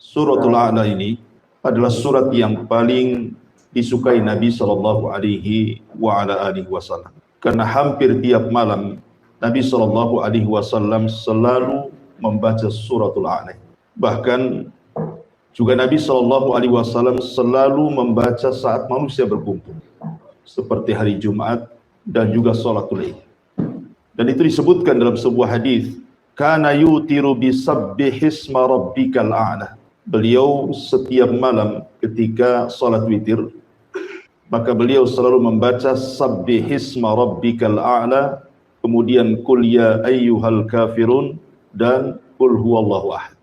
Suratul A'la ini adalah surat yang paling disukai Nabi Shallallahu Alaihi Wasallam. Karena hampir tiap malam Nabi Shallallahu Alaihi Wasallam selalu membaca suratul A'la. Bahkan juga Nabi Shallallahu Alaihi Wasallam selalu membaca saat manusia berkumpul, seperti hari Jumat dan juga sholatul Id. Dan itu disebutkan dalam sebuah hadis, kana yutiru bisabbihisma rabbikal a'la. Beliau setiap malam ketika salat witir, maka beliau selalu membaca sabbihisma rabbikal a'la, kemudian qul ya ayyuhal kafirun dan qul huwallahu ahad.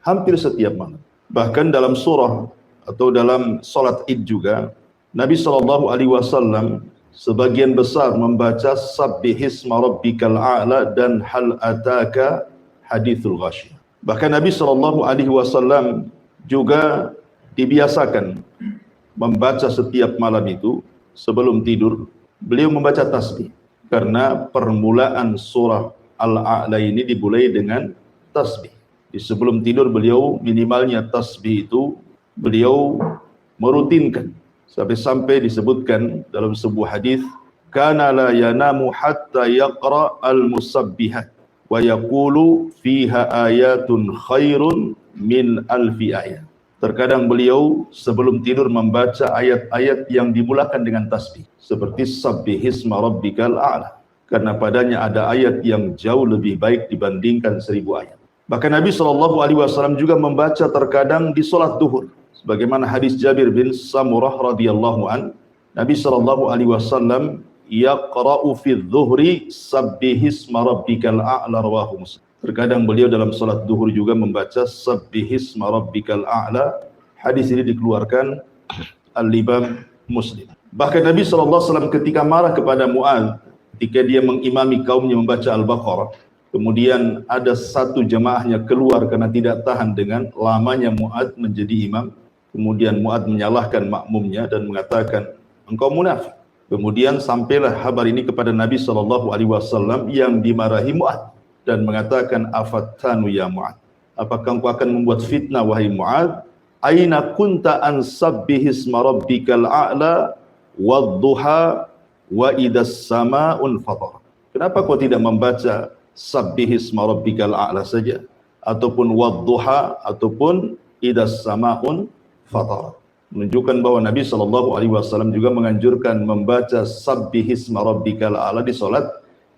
Hampir setiap malam. Bahkan dalam surah atau dalam salat Id juga Nabi Shallallahu Alaihi Wasallam sebagian besar membaca sabbihisma rabbikal a'la dan hal ataka hadithul ghasyiyah. Bahkan Nabi Shallallahu Alaihi Wasallam juga dibiasakan membaca setiap malam itu sebelum tidur, beliau membaca tasbih. Karena permulaan surah Al-A'la ini dimulai dengan tasbih. Di sebelum tidur beliau minimalnya tasbih itu beliau merutinkan. Sampai-sampai disebutkan dalam sebuah hadis, kana la yanamu hatta yaqra al-musabbihat wa yaqulu fiha ayatun khairun min alfi ayat. Terkadang beliau sebelum tidur membaca ayat-ayat yang dimulakan dengan tasbih, seperti sabbihisma rabbikal a'la, karena padanya ada ayat yang jauh lebih baik dibandingkan 1000 ayat. Bahkan Nabi Shallallahu Alaihi Wasallam juga membaca terkadang di sholat duhur, sebagaimana hadis Jabir bin Samurah radhiyallahu an, Nabi Shallallahu Alaihi Wasallam yaqra'u fi dhuhri sabbihisma rabbikal a'la rawahu Muslim. Terkadang beliau dalam salat duhur juga membaca sabbihisma rabbikal a'la. Hadis ini dikeluarkan Al-Imam Muslim. Bahkan Nabi Shallallahu Alaihi Wasallam ketika marah kepada Mu'adz ketika dia mengimami kaumnya membaca Al-Baqarah, kemudian ada satu jemaahnya keluar karena tidak tahan dengan lamanya Mu'adz menjadi imam. Kemudian Mu'adz menyalahkan makmumnya dan mengatakan, engkau munafik. Kemudian sampailah kabar ini kepada Nabi Shallallahu Alaihi Wasallam yang dimarahi Mu'adz dan mengatakan, afattanu ya Mu'adz, apakah engkau akan membuat fitnah wahai Mu'adz? Aina kunta an sabbihisma rabbikal a'la wadduha wa idas sama'un fatar. Kenapa kau tidak membaca sabbihisma rabbikal a'la saja, ataupun wadduha, ataupun idas sama'un fatar? Menunjukkan bahwa Nabi Shallallahu Alaihi Wasallam juga menganjurkan membaca sabbihisma rabbikal a'la di salat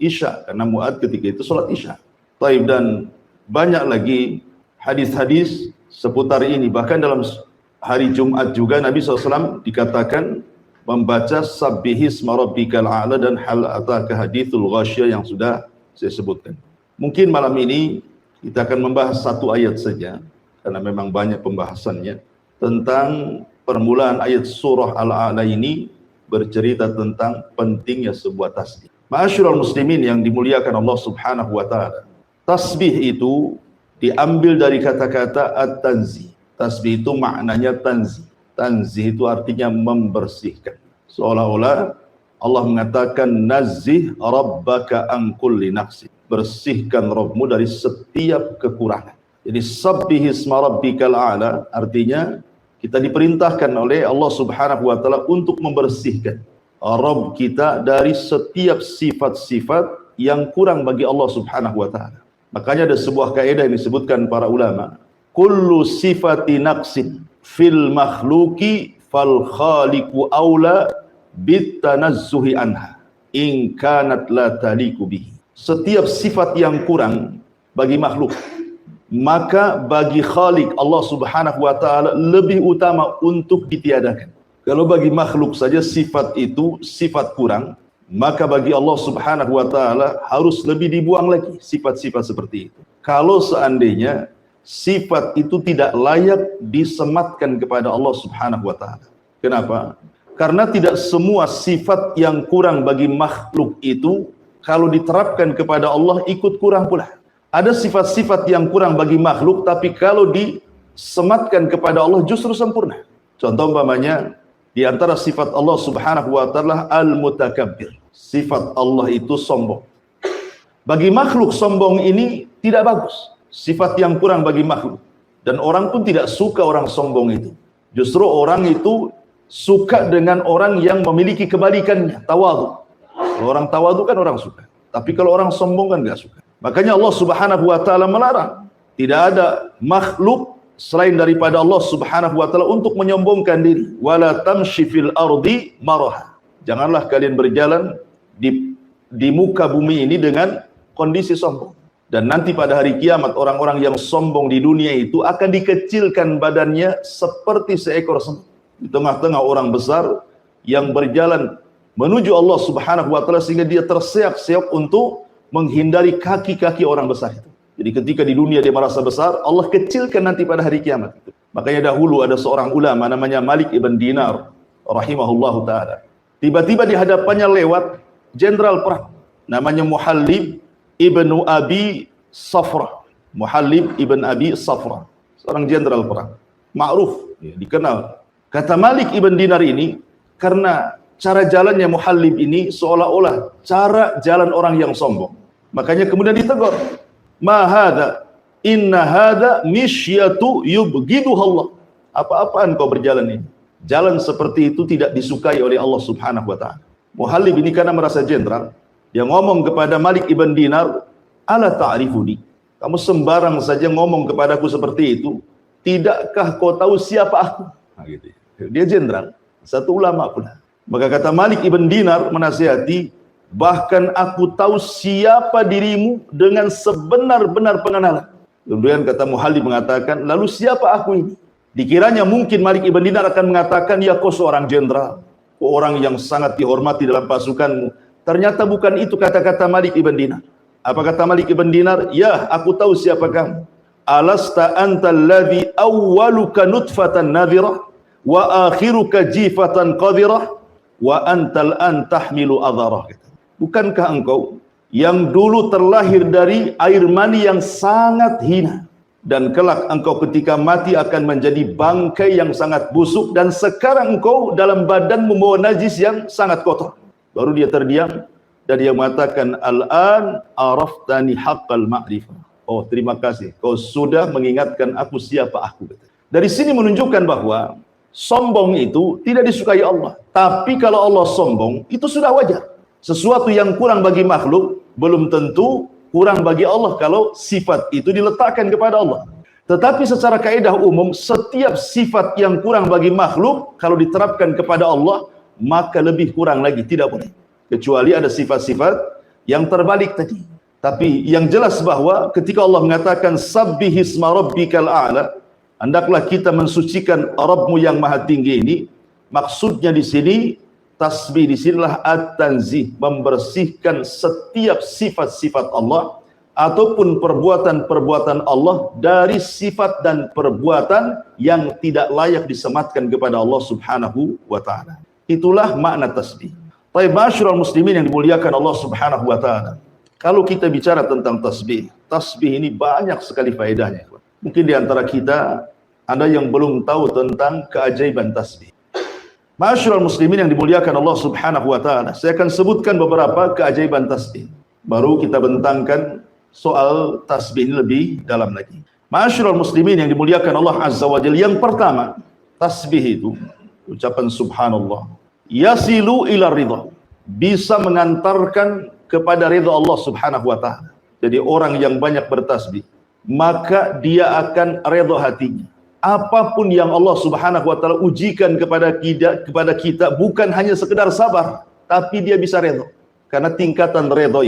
Isya, karena Mu'adz ketika itu salat Isya. Taib, dan banyak lagi hadis-hadis seputar ini. Bahkan dalam hari Jumat juga Nabi SAW dikatakan membaca sabbihisma rabbikal a'la dan hal ataka hadithul ghasyiyah yang sudah saya sebutkan. Mungkin malam ini kita akan membahas satu ayat saja, karena memang banyak pembahasannya, tentang permulaan ayat surah Al-A'la ini bercerita tentang pentingnya sebuah tasbih. Ma'asyiral muslimin yang dimuliakan Allah Subhanahu wa taala. Tasbih itu diambil dari kata-kata at-tanzih. Tasbih itu maknanya tanzih. Tanzih itu artinya membersihkan. Seolah-olah Allah mengatakan nazzih rabbaka an kulli naqsi. Bersihkan Rabbmu dari setiap kekurangan. Jadi sabbihisma rabbikal a'la artinya kita diperintahkan oleh Allah Subhanahu wa taala untuk membersihkan Rabb kita dari setiap sifat-sifat yang kurang bagi Allah Subhanahu wa taala. Makanya ada sebuah kaidah yang disebutkan para ulama, kullu sifati naqsin fil makhluqi fal khaliqu aula bitanazzuhi anha in kanat la taliqu bihi. Setiap sifat yang kurang bagi makhluk, maka bagi Khalik Allah Subhanahu wa taala lebih utama untuk ditiadakan. Kalau bagi makhluk saja sifat itu sifat kurang, maka bagi Allah Subhanahu wa taala harus lebih dibuang lagi sifat-sifat seperti itu. Kalau seandainya sifat itu tidak layak disematkan kepada Allah Subhanahu wa taala. Kenapa? Karena tidak semua sifat yang kurang bagi makhluk itu kalau diterapkan kepada Allah ikut kurang pula. Ada sifat-sifat yang kurang bagi makhluk, tapi kalau disematkan kepada Allah justru sempurna. Contoh umpamanya, di antara sifat Allah Subhanahu wa taala al-mutakabbir. Sifat Allah itu sombong. Bagi makhluk sombong ini tidak bagus. Sifat yang kurang bagi makhluk. Dan orang pun tidak suka orang sombong itu. Justru orang itu suka dengan orang yang memiliki kebalikannya, tawadhu. Kalau orang tawadhu kan orang suka. Tapi kalau orang sombong kan enggak suka. Makanya Allah Subhanahu wa taala melarang. Tidak ada makhluk selain daripada Allah Subhanahu wa taala untuk menyombongkan diri. Wala tamshi fil ardi maraha. Janganlah kalian berjalan di muka bumi ini dengan kondisi sombong. Dan nanti pada hari kiamat orang-orang yang sombong di dunia itu akan dikecilkan badannya seperti seekor semut. Di tengah-tengah orang besar yang berjalan menuju Allah Subhanahu wa taala sehingga dia terseok-seok untuk menghindari kaki-kaki orang besar itu. Jadi ketika di dunia dia merasa besar, Allah kecilkan nanti pada hari kiamat. Makanya dahulu ada seorang ulama namanya Malik ibn Dinar rahimahullahu taala. Tiba-tiba di hadapannya lewat jenderal perang namanya Muhallib ibnu Abi Safra. Muhallib ibn Abi Safra, seorang jenderal perang ma'ruf, ya, dikenal. Kata Malik ibn Dinar ini, karena cara jalannya Muhallib ini seolah-olah cara jalan orang yang sombong, makanya kemudian ditegur, ma hadza inna hadza mishyatu yubghiduha Allah. Apa-apaan kau berjalan ini? Jalan seperti itu tidak disukai oleh Allah Subhanahu wa taala. Muhallib ini karena merasa jenderal, dia ngomong kepada Malik ibn Dinar, ala ta'rifuni, kamu sembarang saja ngomong kepadaku seperti itu, tidakkah kau tahu siapa aku? Nah, gitu. Dia jenderal, satu ulama pula. Maka kata Malik ibn Dinar menasihati, bahkan aku tahu siapa dirimu dengan sebenar-benar pengenalan. Kemudian kata Muhallib mengatakan, lalu siapa aku ini? Dikiranya mungkin Malik ibn Dinar akan mengatakan, ya kau seorang jenderal, orang yang sangat dihormati dalam pasukanmu. Ternyata bukan itu kata-kata Malik ibn Dinar. Apa kata Malik ibn Dinar? Ya, aku tahu siapa kamu. Alasta antal ladzi awwaluka nutfatan nadhirah wa akhiruka jifatan qadirah wa antal an tahmilu adharah. Bukankah engkau yang dulu terlahir dari air mani yang sangat hina, dan kelak engkau ketika mati akan menjadi bangkai yang sangat busuk, dan sekarang engkau dalam badan membawa najis yang sangat kotor. Baru dia terdiam dan dia mengatakan, al-an araftani haqqal ma'rifah. Oh, terima kasih, kau sudah mengingatkan aku siapa aku. Dari sini menunjukkan bahwa sombong itu tidak disukai Allah. Tapi kalau Allah sombong, itu sudah wajar. Sesuatu yang kurang bagi makhluk belum tentu kurang bagi Allah kalau sifat itu diletakkan kepada Allah. Tetapi secara kaidah umum, setiap sifat yang kurang bagi makhluk kalau diterapkan kepada Allah, maka lebih kurang lagi, tidak boleh. Kecuali ada sifat-sifat yang terbalik tadi. Tapi yang jelas bahwa ketika Allah mengatakan sabbihisma rabbikal a'la, hendaklah kita mensucikan Rabbmu yang maha tinggi ini, maksudnya di sini tasbih di sinilah at-tanzih, membersihkan setiap sifat-sifat Allah ataupun perbuatan-perbuatan Allah dari sifat dan perbuatan yang tidak layak disematkan kepada Allah Subhanahu wa taala. Itulah makna tasbih. Baik, masyarul muslimin yang dimuliakan Allah Subhanahu wa taala. Kalau kita bicara tentang tasbih, tasbih ini banyak sekali faedahnya. Mungkin di antara kita ada yang belum tahu tentang keajaiban tasbih. Masyarul muslimin yang dimuliakan Allah Subhanahu wa taala, saya akan sebutkan beberapa keajaiban tasbih. Baru kita bentangkan soal tasbih ini lebih dalam lagi. Masyarul muslimin yang dimuliakan Allah Azza wa Jalla, yang pertama, tasbih itu ucapan subhanallah, yasilu ila ridha, bisa mengantarkan kepada ridha Allah Subhanahu wa taala. Jadi orang yang banyak bertasbih, maka dia akan ridha hatinya. Apapun yang Allah Subhanahu wa taala ujikan kepada kita bukan hanya sekedar sabar, tapi dia bisa ridha. Karena tingkatan ridha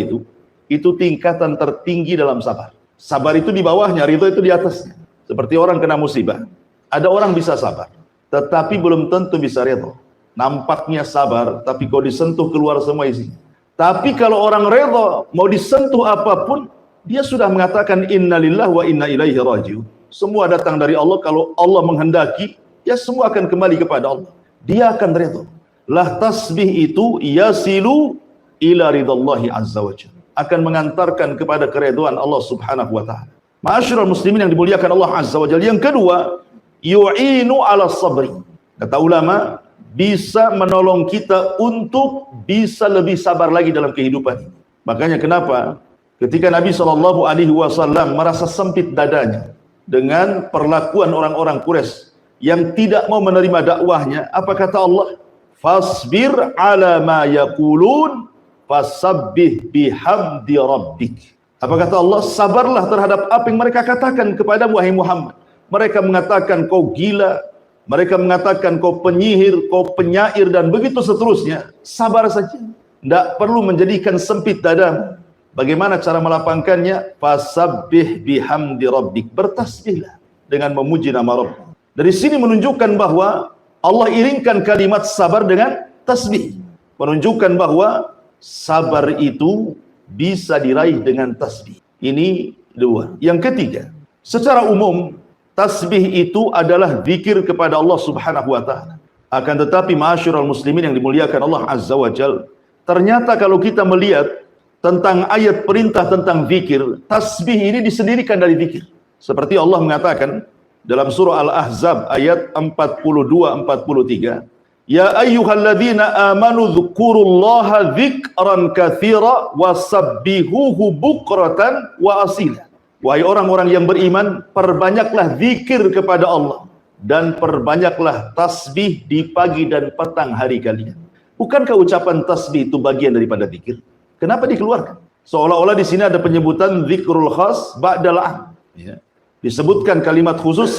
itu tingkatan tertinggi dalam sabar. Sabar itu di bawahnya, ridha itu di atasnya. Seperti orang kena musibah. Ada orang bisa sabar, tetapi belum tentu bisa ridha. Nampaknya sabar, tapi kalau disentuh keluar semua isinya. Tapi kalau orang ridha, mau disentuh apapun, dia sudah mengatakan innalillahi wa inna ilaihi raji'un. Semua datang dari Allah. Kalau Allah menghendaki, ya semua akan kembali kepada Allah. Dia akan ridha. Lah tasbih itu yasilu ila ridallahi azza wa jalla, akan mengantarkan kepada keridhaan Allah Subhanahu wa taala. Ma'asyiral muslimin yang dimuliakan Allah Azza wa Jalla. Yang kedua, yu'inu ala sabri. Kata ulama, bisa menolong kita untuk bisa lebih sabar lagi dalam kehidupan ini. Makanya kenapa ketika Nabi SAW merasa sempit dadanya, dengan perlakuan orang-orang Quraisy yang tidak mau menerima dakwahnya. Apa kata Allah? Fasbir ala ma yaqulun fasabbih bihamdi rabbik. Apa kata Allah? Sabarlah terhadap apa yang mereka katakan kepadamu wahai Muhammad. Mereka mengatakan kau gila, mereka mengatakan kau penyihir, kau penyair dan begitu seterusnya. Sabar saja. Tidak perlu menjadikan sempit dadamu. Bagaimana cara melapangkannya? Fasabbih bihamdi rabbik. Bertasbihlah dengan memuji nama Rabb. Dari sini menunjukkan bahwa Allah iringkan kalimat sabar dengan tasbih. Menunjukkan bahwa sabar itu bisa diraih dengan tasbih. Ini dua. Yang ketiga, secara umum tasbih itu adalah zikir kepada Allah Subhanahu wa taala. Akan tetapi ma'asyiral muslimin yang dimuliakan Allah Azza wa Jalla, ternyata kalau kita melihat tentang ayat perintah tentang zikir, tasbih ini disendirikan dari zikir. Seperti Allah mengatakan dalam surah Al-Ahzab ayat 42-43, Ya ayyuhalladzina amanu dzkurullaha dzikran katsira wasabbihuhu bukratan wa asila. Wahai orang-orang yang beriman, perbanyaklah zikir kepada Allah dan perbanyaklah tasbih di pagi dan petang hari kalian. Bukankah ucapan tasbih itu bagian daripada zikir? Kenapa dikeluarkan? Seolah-olah di sini ada penyebutan zikrul khas ba'dal am. Ya. Disebutkan kalimat khusus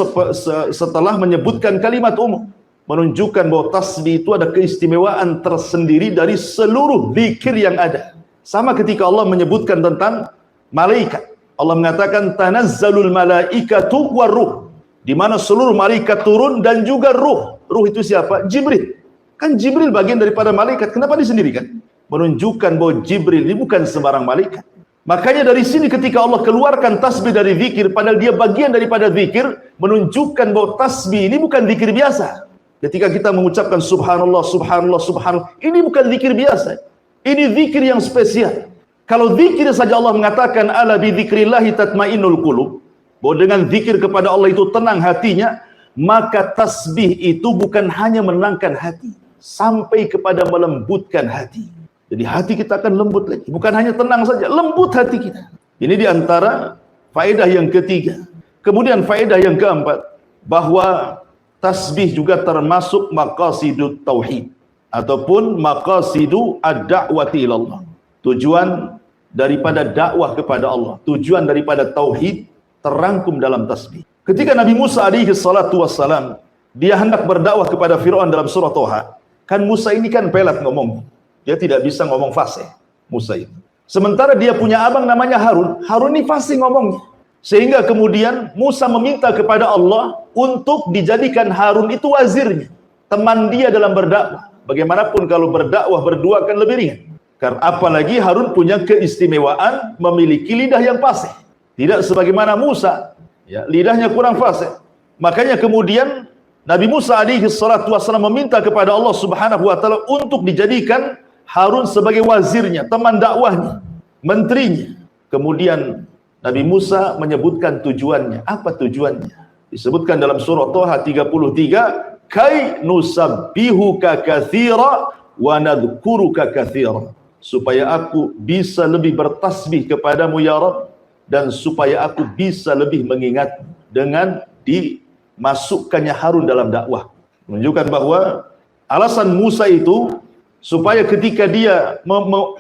setelah menyebutkan kalimat umum. Menunjukkan bahwa tasbih itu ada keistimewaan tersendiri dari seluruh zikir yang ada. Sama ketika Allah menyebutkan tentang malaikat. Allah mengatakan tanazzalul malaikatu waruh. Di mana seluruh malaikat turun dan juga ruh. Ruh itu siapa? Jibril. Kan Jibril bagian daripada malaikat. Kenapa disendirikan? Menunjukkan bahwa Jibril ini bukan sembarang malaikat. Makanya dari sini ketika Allah keluarkan tasbih dari zikir, padahal dia bagian daripada zikir, menunjukkan bahwa tasbih ini bukan zikir biasa. Ketika kita mengucapkan subhanallah, subhanallah, subhanallah, ini bukan zikir biasa. Ini zikir yang spesial. Kalau zikir saja Allah mengatakan ala bi dzikrillahi tatmainnul qulub, bahwa dengan zikir kepada Allah itu tenang hatinya, maka tasbih itu bukan hanya menenangkan hati, sampai kepada melembutkan hati. Jadi hati kita akan lembut lagi. Bukan hanya tenang saja, lembut hati kita. Ini diantara faedah yang ketiga. Kemudian faedah yang keempat, bahwa tasbih juga termasuk maqasidut tauhid. Ataupun maqasidu ad-da'wati ilallah. Tujuan daripada dakwah kepada Allah. Tujuan daripada tauhid terangkum dalam tasbih. Ketika Nabi Musa alaihi salatu wassalam, dia hendak berdakwah kepada Fir'aun dalam surah Toha. Kan Musa ini kan pelat ngomong. Dia tidak bisa ngomong fasih, Musa itu. Sementara dia punya abang namanya Harun. Harun ini fasih ngomongnya. Sehingga kemudian Musa meminta kepada Allah untuk dijadikan Harun itu wazirnya. Teman dia dalam berdakwah. Bagaimanapun kalau berdakwah berdua kan lebih ringan. Karena apalagi Harun punya keistimewaan memiliki lidah yang fasih. Tidak sebagaimana Musa, ya, lidahnya kurang fasih. Makanya kemudian Nabi Musa alaihi salatu wasallam meminta kepada Allah Subhanahu wa taala untuk dijadikan Harun sebagai wazirnya, teman dakwahnya, menterinya. Kemudian Nabi Musa menyebutkan tujuannya. Apa tujuannya? Disebutkan dalam surah Toha 33, kai nusabbihuka katsira wa nadhkuruka katsira. Supaya aku bisa lebih bertasbih kepadamu ya Rabb, dan supaya aku bisa lebih mengingatmu dengan dimasukkannya Harun dalam dakwah. Menunjukkan bahwa alasan Musa itu supaya ketika dia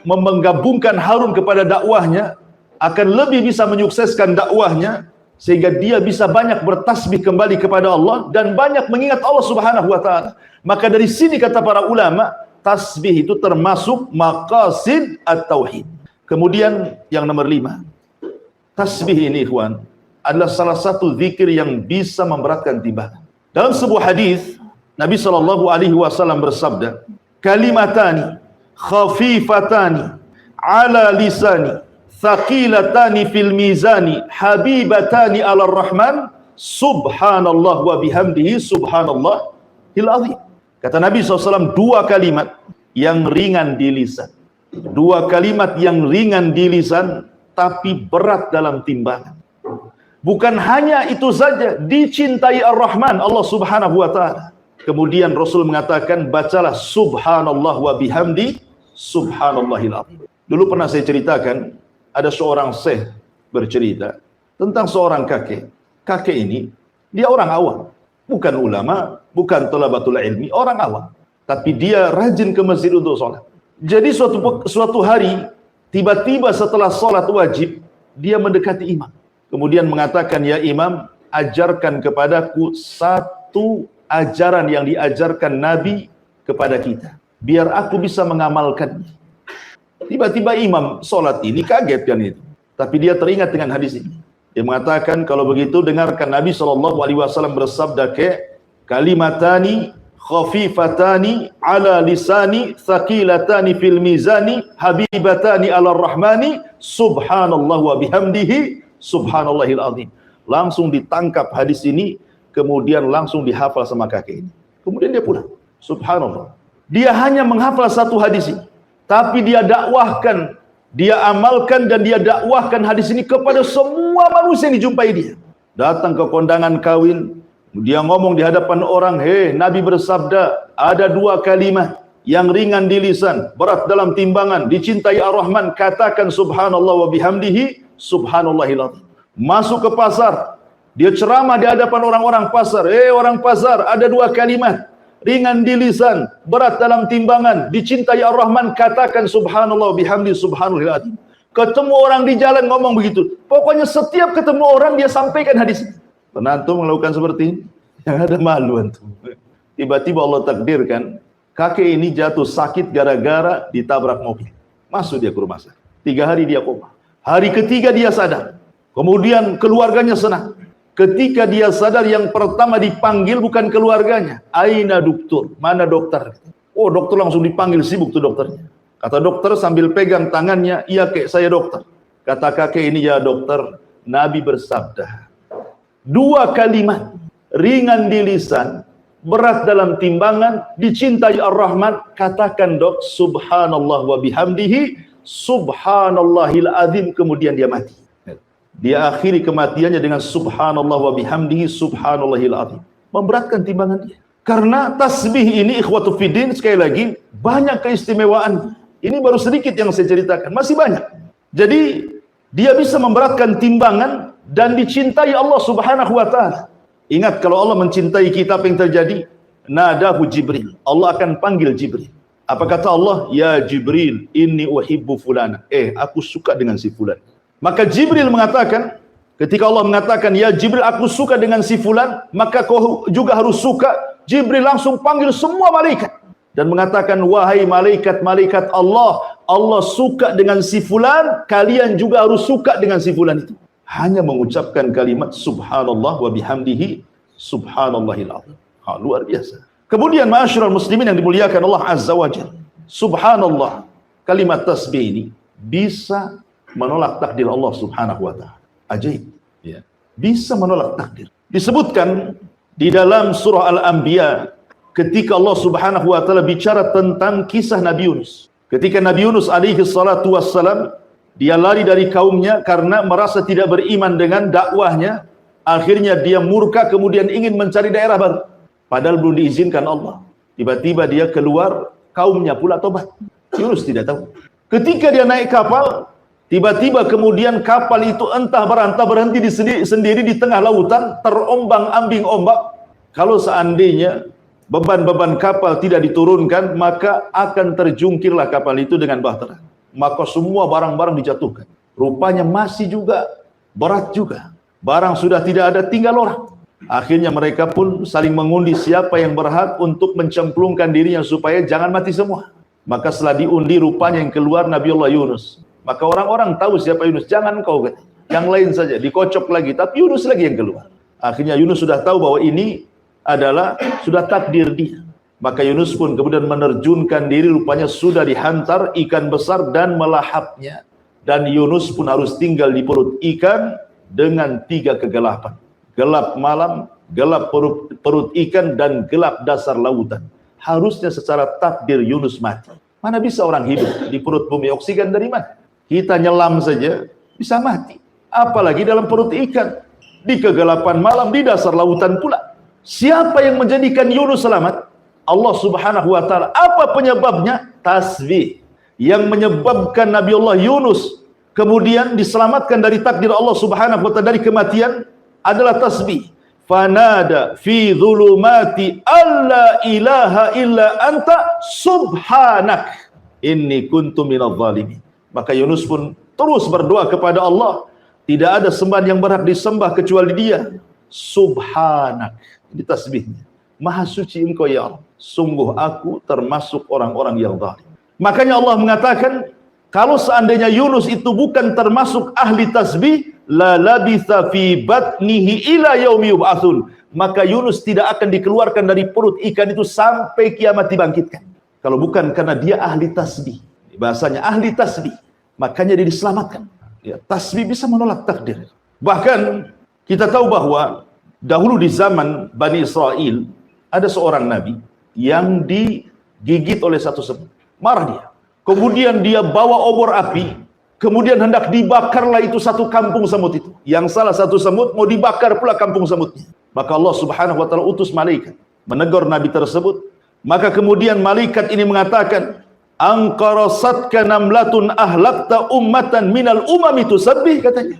menggabungkan Harun kepada dakwahnya, akan lebih bisa menyukseskan dakwahnya, sehingga dia bisa banyak bertasbih kembali kepada Allah dan banyak mengingat Allah Subhanahu wa taala. Maka dari sini kata para ulama, tasbih itu termasuk maqasid at-tauhid. Kemudian yang nomor 5, tasbih ini ikhwan adalah salah satu zikir yang bisa memberatkan timbangan. Dalam sebuah hadis Nabi SAW bersabda, kalimatani khafifatani ala lisani thaqilatani fil mizani habibatani ala rahman subhanallah wa bihamdihi subhanallahil azim. Kata Nabi SAW, dua kalimat yang ringan di lisan. Dua kalimat yang ringan di lisan tapi berat dalam timbangan. Bukan hanya itu saja, dicintai Ar-Rahman Allah Subhanahu wa taala. Kemudian Rasul mengatakan, bacalah subhanallah wa bihamdi subhanallahil azim. Dulu pernah saya ceritakan, ada seorang syekh bercerita tentang seorang kakek. Kakek ini, dia orang awam. Bukan ulama, bukan thalabatul ilmi, orang awam. Tapi dia rajin ke masjid untuk sholat. Jadi suatu hari, tiba-tiba setelah sholat wajib, dia mendekati imam. Kemudian mengatakan, ya imam, ajarkan kepadaku satu ajaran yang diajarkan Nabi kepada kita. Biar aku bisa mengamalkannya. Tiba-tiba imam sholat ini kaget kan itu. Tapi dia teringat dengan hadis ini. Dia mengatakan, kalau begitu dengarkan Nabi SAW bersabda kalimatani khafifatani ala lisani thaqilatani fil mizani habibatani ala rahmani subhanallah wa bihamdihi subhanallahil azim. Langsung ditangkap hadis ini, kemudian langsung dihafal sama kakek ini. Kemudian dia pulang. Subhanallah. Dia hanya menghafal satu hadis ini, tapi dia dakwahkan, dia amalkan dan dia dakwahkan hadis ini kepada semua manusia yang dijumpai dia. Datang ke kondangan kawin, dia ngomong di hadapan orang, Nabi bersabda, ada dua kalimat yang ringan di lisan, berat dalam timbangan, dicintai Ar-Rahman, katakan subhanallah wa bihamdihi subhanallahil azim. Masuk ke pasar, dia ceramah di hadapan orang-orang pasar, orang pasar, ada dua kalimat ringan di lisan, berat dalam timbangan, dicintai Ar-Rahman, katakan subhanallah bihamdi subhanallahil azim. Ketemu orang di jalan ngomong begitu. Pokoknya setiap ketemu orang dia sampaikan hadis ini. Antum melakukan seperti ini, yang ada malu antum. Tiba-tiba Allah takdirkan kakek ini jatuh sakit gara-gara ditabrak mobil. Masuk dia ke rumah sakit. 3 hari dia koma. Hari ketiga dia sadar. Kemudian keluarganya senang. Ketika dia sadar, yang pertama dipanggil bukan keluarganya. Aina dokter? Mana dokter? Oh, dokter langsung dipanggil, sibuk tuh dokternya. Kata dokter sambil pegang tangannya, iya kek, saya dokter. Kata kakek ini, ya dokter, Nabi bersabda, 2 kalimat ringan di lisan, berat dalam timbangan, dicintai Ar-Rahman, katakan dok, subhanallah wa bihamdihi subhanallahil azim. Kemudian dia mati. Dia akhiri kematiannya dengan subhanallah wa bihamdihi subhanallahil azim. Memberatkan timbangan dia. Karena tasbih ini ikhwatu fiddin, sekali lagi banyak keistimewaan. Ini baru sedikit yang saya ceritakan, masih banyak. Jadi dia bisa memberatkan timbangan dan dicintai Allah Subhanahu wa taala. Ingat, kalau Allah mencintai kita, apa yang terjadi? Nadahu Jibril. Allah akan panggil Jibril. Apa kata Allah? Ya Jibril, inni uhibbu fulana. Aku suka dengan si fulan. Maka Jibril mengatakan, ketika Allah mengatakan, ya Jibril, aku suka dengan si fulan, maka kau juga harus suka. Jibril langsung panggil semua malaikat dan mengatakan, wahai malaikat-malaikat Allah, Allah suka dengan si fulan, kalian juga harus suka dengan si fulan itu. Hanya mengucapkan kalimat subhanallah wa bihamdihi subhanallahil azim. Luar biasa. Kemudian ma'asyiral muslimin yang dimuliakan Allah Azza wa Jalla, subhanallah, kalimat tasbih ini bisa menolak takdir Allah Subhanahu wa taala. Ajaib. Ya. Bisa menolak takdir. Disebutkan di dalam surah Al-Anbiya ketika Allah Subhanahu wa taala bicara tentang kisah Nabi Yunus. Ketika Nabi Yunus alaihi salatu wassalam, dia lari dari kaumnya karena merasa tidak beriman dengan dakwahnya. Akhirnya dia murka, kemudian ingin mencari daerah baru. Padahal belum diizinkan Allah. Tiba-tiba dia keluar, kaumnya pula tobat. Yunus tidak tahu. Ketika dia naik kapal, tiba-tiba kemudian kapal itu entah berantah berhenti sendiri di tengah lautan, terombang-ambing ombak. Kalau seandainya beban-beban kapal tidak diturunkan, maka akan terjungkirlah kapal itu dengan bahtera. Maka semua barang-barang dijatuhkan. Rupanya masih juga berat juga. Barang sudah tidak ada, tinggal orang. Akhirnya mereka pun saling mengundi siapa yang berhak untuk mencemplungkan dirinya supaya jangan mati semua. Maka setelah diundi, rupanya yang keluar Nabiullah Yunus. Maka orang-orang tahu siapa Yunus. Jangan kau, yang lain saja. Dikocok lagi, tapi Yunus lagi yang keluar. Akhirnya Yunus sudah tahu bahwa ini adalah sudah takdir dia. Maka Yunus pun kemudian menerjunkan diri, rupanya sudah dihantar ikan besar dan melahapnya. Dan Yunus pun harus tinggal di perut ikan dengan 3 kegelapan. Gelap malam, gelap perut ikan, dan gelap dasar lautan. Harusnya secara takdir Yunus mati. Mana bisa orang hidup di perut bumi? Oksigen dari mana? Kita nyelam saja bisa mati. Apalagi dalam perut ikan. Di kegelapan malam, di dasar lautan pula. Siapa yang menjadikan Yunus selamat? Allah Subhanahu wa taala. Apa penyebabnya? Tasbih. Yang menyebabkan Nabiullah Yunus kemudian diselamatkan dari takdir Allah Subhanahu wa taala, dari kematian, adalah tasbih. Fanada fi dhulumati alla ilaha illa anta subhanak inni kuntu minadh dhalimin. Maka Yunus pun terus berdoa kepada Allah, tidak ada sembahan yang berhak disembah kecuali Dia. Subhanak, ini tasbihnya. Maha suci Engkau ya Allah, sungguh aku termasuk orang-orang yang zalim. Makanya Allah mengatakan, kalau seandainya Yunus itu bukan termasuk ahli tasbih, la labitha fi batnihi ila yaumi yub'atsun, maka Yunus tidak akan dikeluarkan dari perut ikan itu sampai kiamat dibangkitkan. Kalau bukan karena dia ahli tasbih, bahasanya ahli tasbih, makanya dia diselamatkan. Ya, tasbih bisa menolak takdir. Bahkan kita tahu bahwa dahulu di zaman Bani Israel ada seorang nabi yang digigit oleh satu semut. Marah dia. Kemudian dia bawa obor api, kemudian hendak dibakarlah itu satu kampung semut itu. Yang salah satu semut mau dibakar pula kampung semutnya. Maka Allah Subhanahu wa taala utus malaikat menegur nabi tersebut. Maka kemudian malaikat ini mengatakan, "Anqarasatka namlatun ahlakta ummatan minal umami tusabbih," katanya.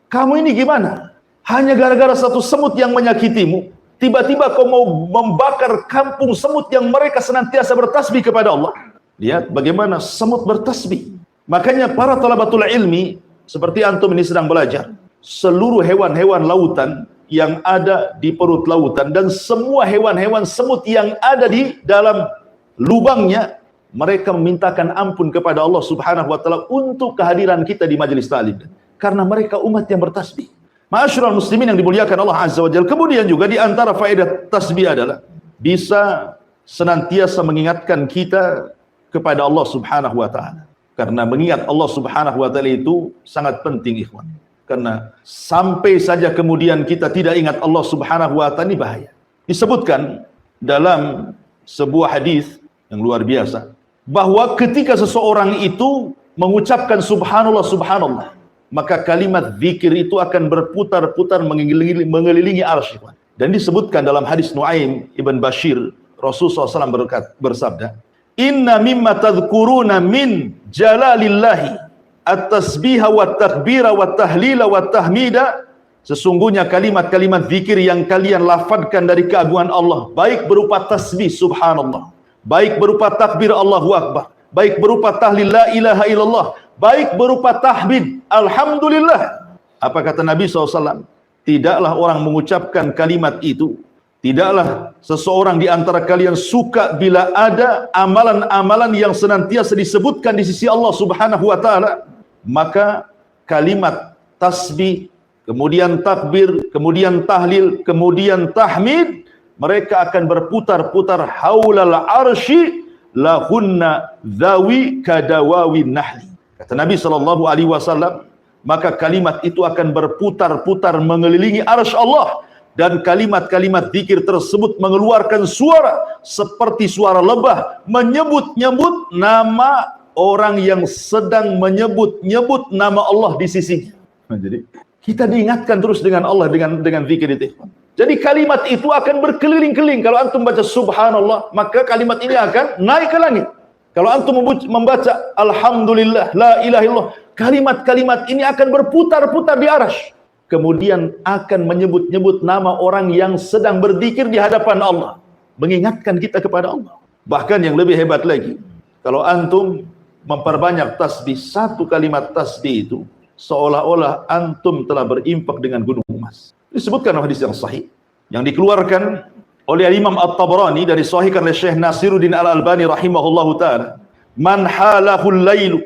Kamu ini gimana? Hanya gara-gara satu semut yang menyakitimu, tiba-tiba kau mau membakar kampung semut yang mereka senantiasa bertasbih kepada Allah. Lihat bagaimana semut bertasbih. Makanya para talabatul ilmi, seperti antum ini sedang belajar, seluruh hewan-hewan lautan yang ada di perut lautan dan semua hewan-hewan semut yang ada di dalam lubangnya, mereka memintakan ampun kepada Allah Subhanahu wa taala untuk kehadiran kita di majelis taklim, karena mereka umat yang bertasbih. Ma'asyiral muslimin yang dimuliakan Allah Azza wa Jalla. Kemudian juga di antara faedah tasbih adalah bisa senantiasa mengingatkan kita kepada Allah Subhanahu wa taala. Karena mengingat Allah Subhanahu wa taala itu sangat penting, ikhwan. Karena sampai saja kemudian kita tidak ingat Allah Subhanahu wa taala, ini bahaya. Disebutkan dalam sebuah hadis yang luar biasa bahwa ketika seseorang itu mengucapkan subhanallah subhanallah, maka kalimat zikir itu akan berputar-putar mengelilingi arsy. Dan disebutkan dalam hadis Nuaim ibn Bashir, Rasulullah SAW bersabda, "Inna mimma tadhkuruna min jalalillahi at-tasbiha wa takbira wa tahlila wa tahmida." Sesungguhnya kalimat-kalimat zikir yang kalian lafadkan dari keagungan Allah, baik berupa tasbih subhanallah, baik berupa takbir Allahu Akbar, baik berupa tahlil la ilaha illallah, baik berupa tahmid alhamdulillah. Apa kata Nabi SAW? Tidaklah orang mengucapkan kalimat itu, tidaklah seseorang di antara kalian suka bila ada amalan-amalan yang senantiasa disebutkan di sisi Allah Subhanahu wa taala, maka kalimat tasbih, kemudian takbir, kemudian tahlil, kemudian tahmid, mereka akan berputar-putar haulal arsy lahunna dhawi kadawawi nahli. Kata Nabi SAW, maka kalimat itu akan berputar-putar mengelilingi arsy Allah, dan kalimat-kalimat zikir tersebut mengeluarkan suara seperti suara lebah, menyebut-nyebut nama orang yang sedang menyebut-nyebut nama Allah di sisinya. Jadi kita diingatkan terus dengan Allah dengan zikir itu. Jadi kalimat itu akan berkeliling-keliling. Kalau antum baca subhanallah, maka kalimat ini akan naik ke langit. Kalau antum membaca alhamdulillah, la ilaha illallah, kalimat-kalimat ini akan berputar-putar di arsy. Kemudian akan menyebut-nyebut nama orang yang sedang berzikir di hadapan Allah, mengingatkan kita kepada Allah. Bahkan yang lebih hebat lagi, kalau antum memperbanyak tasbih, satu kalimat tasbih itu seolah-olah antum telah berinfak dengan gunung emas. Disebutkan dalam hadis yang sahih yang dikeluarkan oleh Imam At-Tabrani dari sahihkan oleh Syekh Nasiruddin Al-Albani rahimahullahu taala, "Man halahul lailu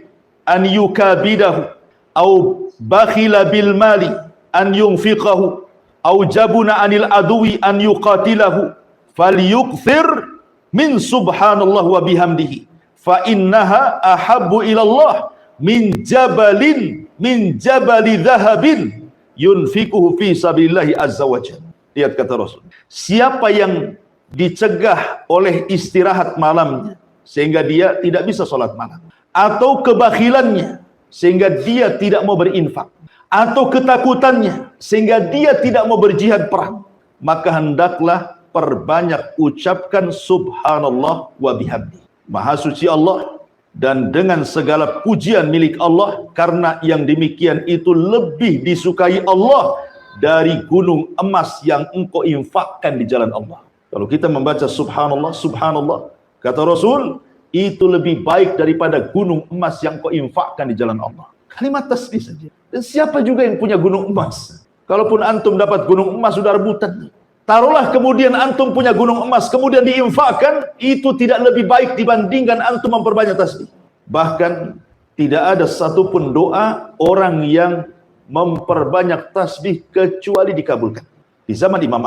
an yukabidahu au bakhila bil mali an yunfiqahu au jabuna anil adwi an yuqatilahu falyukthir min subhanallah wa bihamdihi fa innaha ahabbu ilallah min jabali dhahabin yunfikuhu fi sabilillahi azza wajalla." Lihat kata Rasul, siapa yang dicegah oleh istirahat malamnya sehingga dia tidak bisa sholat malam, atau kebakhilannya sehingga dia tidak mau berinfak, atau ketakutannya sehingga dia tidak mau berjihad perang, maka hendaklah perbanyak ucapkan subhanallah wa bihamdi. Maha suci Allah dan dengan segala pujian milik Allah, karena yang demikian itu lebih disukai Allah dari gunung emas yang engkau infakkan di jalan Allah. Kalau kita membaca subhanallah, subhanallah, kata Rasul, itu lebih baik daripada gunung emas yang kau infakkan di jalan Allah. Kalimat tasbih saja. Dan siapa juga yang punya gunung emas? Kalaupun antum dapat gunung emas, sudah rebutan. Taruhlah kemudian antum punya gunung emas, kemudian diinfakkan, itu tidak lebih baik dibandingkan antum memperbanyak tasbih. Bahkan tidak ada satupun doa orang yang memperbanyak tasbih kecuali dikabulkan. Di zaman Imam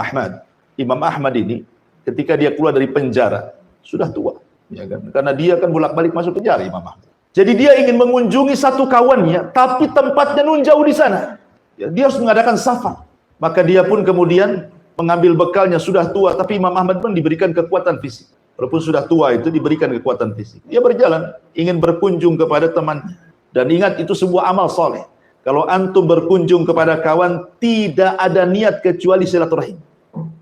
Ahmad ini ketika dia keluar dari penjara sudah tua, ya kan? Karena dia kan bolak-balik masuk penjara Imam Ahmad. Jadi dia ingin mengunjungi satu kawannya, tapi tempatnya nun jauh di sana. Ya, dia harus mengadakan safar. Maka dia pun kemudian mengambil bekalnya, sudah tua, tapi Imam Ahmad pun diberikan kekuatan fisik. Walaupun sudah tua itu diberikan kekuatan fisik. Dia berjalan, ingin berkunjung kepada temannya. Dan ingat, itu sebuah amal soleh. Kalau antum berkunjung kepada kawan, tidak ada niat kecuali silaturahim.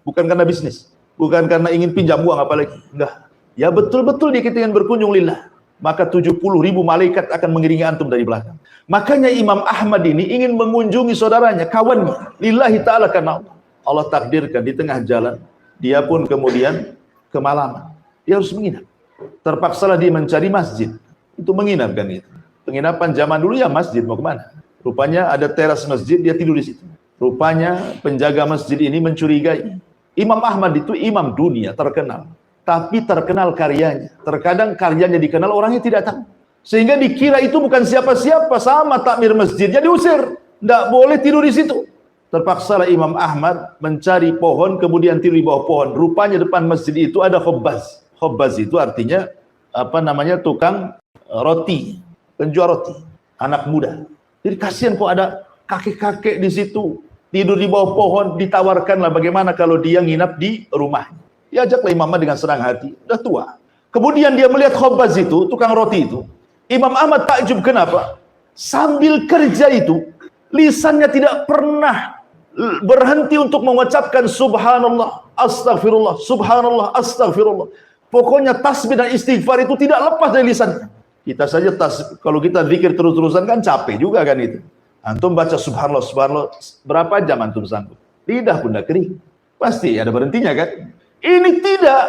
Bukan karena bisnis. Bukan karena ingin pinjam uang apalagi. Enggak. Ya betul-betul dia ingin berkunjung lillah. Maka 70.000 malaikat akan mengiringi antum dari belakang. Makanya Imam Ahmad ini ingin mengunjungi saudaranya, kawannya. Lillahi ta'ala karena Allah. Allah takdirkan di tengah jalan. Dia pun kemudian kemalaman. Dia harus menginap. Terpaksalah dia mencari masjid. Itu menginap kan itu. Penginapan zaman dulu ya masjid, mau kemana? Rupanya ada teras masjid, dia tidur di situ. Rupanya penjaga masjid ini mencurigai. Imam Ahmad itu imam dunia, terkenal. Tapi terkenal karyanya. Terkadang karyanya dikenal, orangnya tidak tahu. Sehingga dikira itu bukan siapa-siapa, sama takmir masjidnya diusir. Tidak boleh tidur di situ. Terpaksalah Imam Ahmad mencari pohon, kemudian tidur di bawah pohon. Rupanya depan masjid itu ada khobbaz. Khobbaz itu artinya tukang roti, penjual roti, anak muda. Jadi kasihan kok ada kakek-kakek di situ tidur di bawah pohon, ditawarkanlah bagaimana kalau dia nginap di rumahnya. Diajaklah Imam Ahmad dengan senang hati, udah tua. Kemudian dia melihat khobbaz itu, tukang roti itu. Imam Ahmad takjub, kenapa? Sambil kerja itu, lisannya tidak pernah berhenti untuk mengucapkan subhanallah, astagfirullah, subhanallah, astagfirullah. Pokoknya tasbih dan istighfar itu tidak lepas dari lisannya. Kita saja kalau kita zikir terus-terusan kan capek juga kan itu. Antum baca subhanallah, subhanallah, berapa jam antum sanggup? Lidah pun dah kering. Pasti ada berhentinya kan? Ini tidak.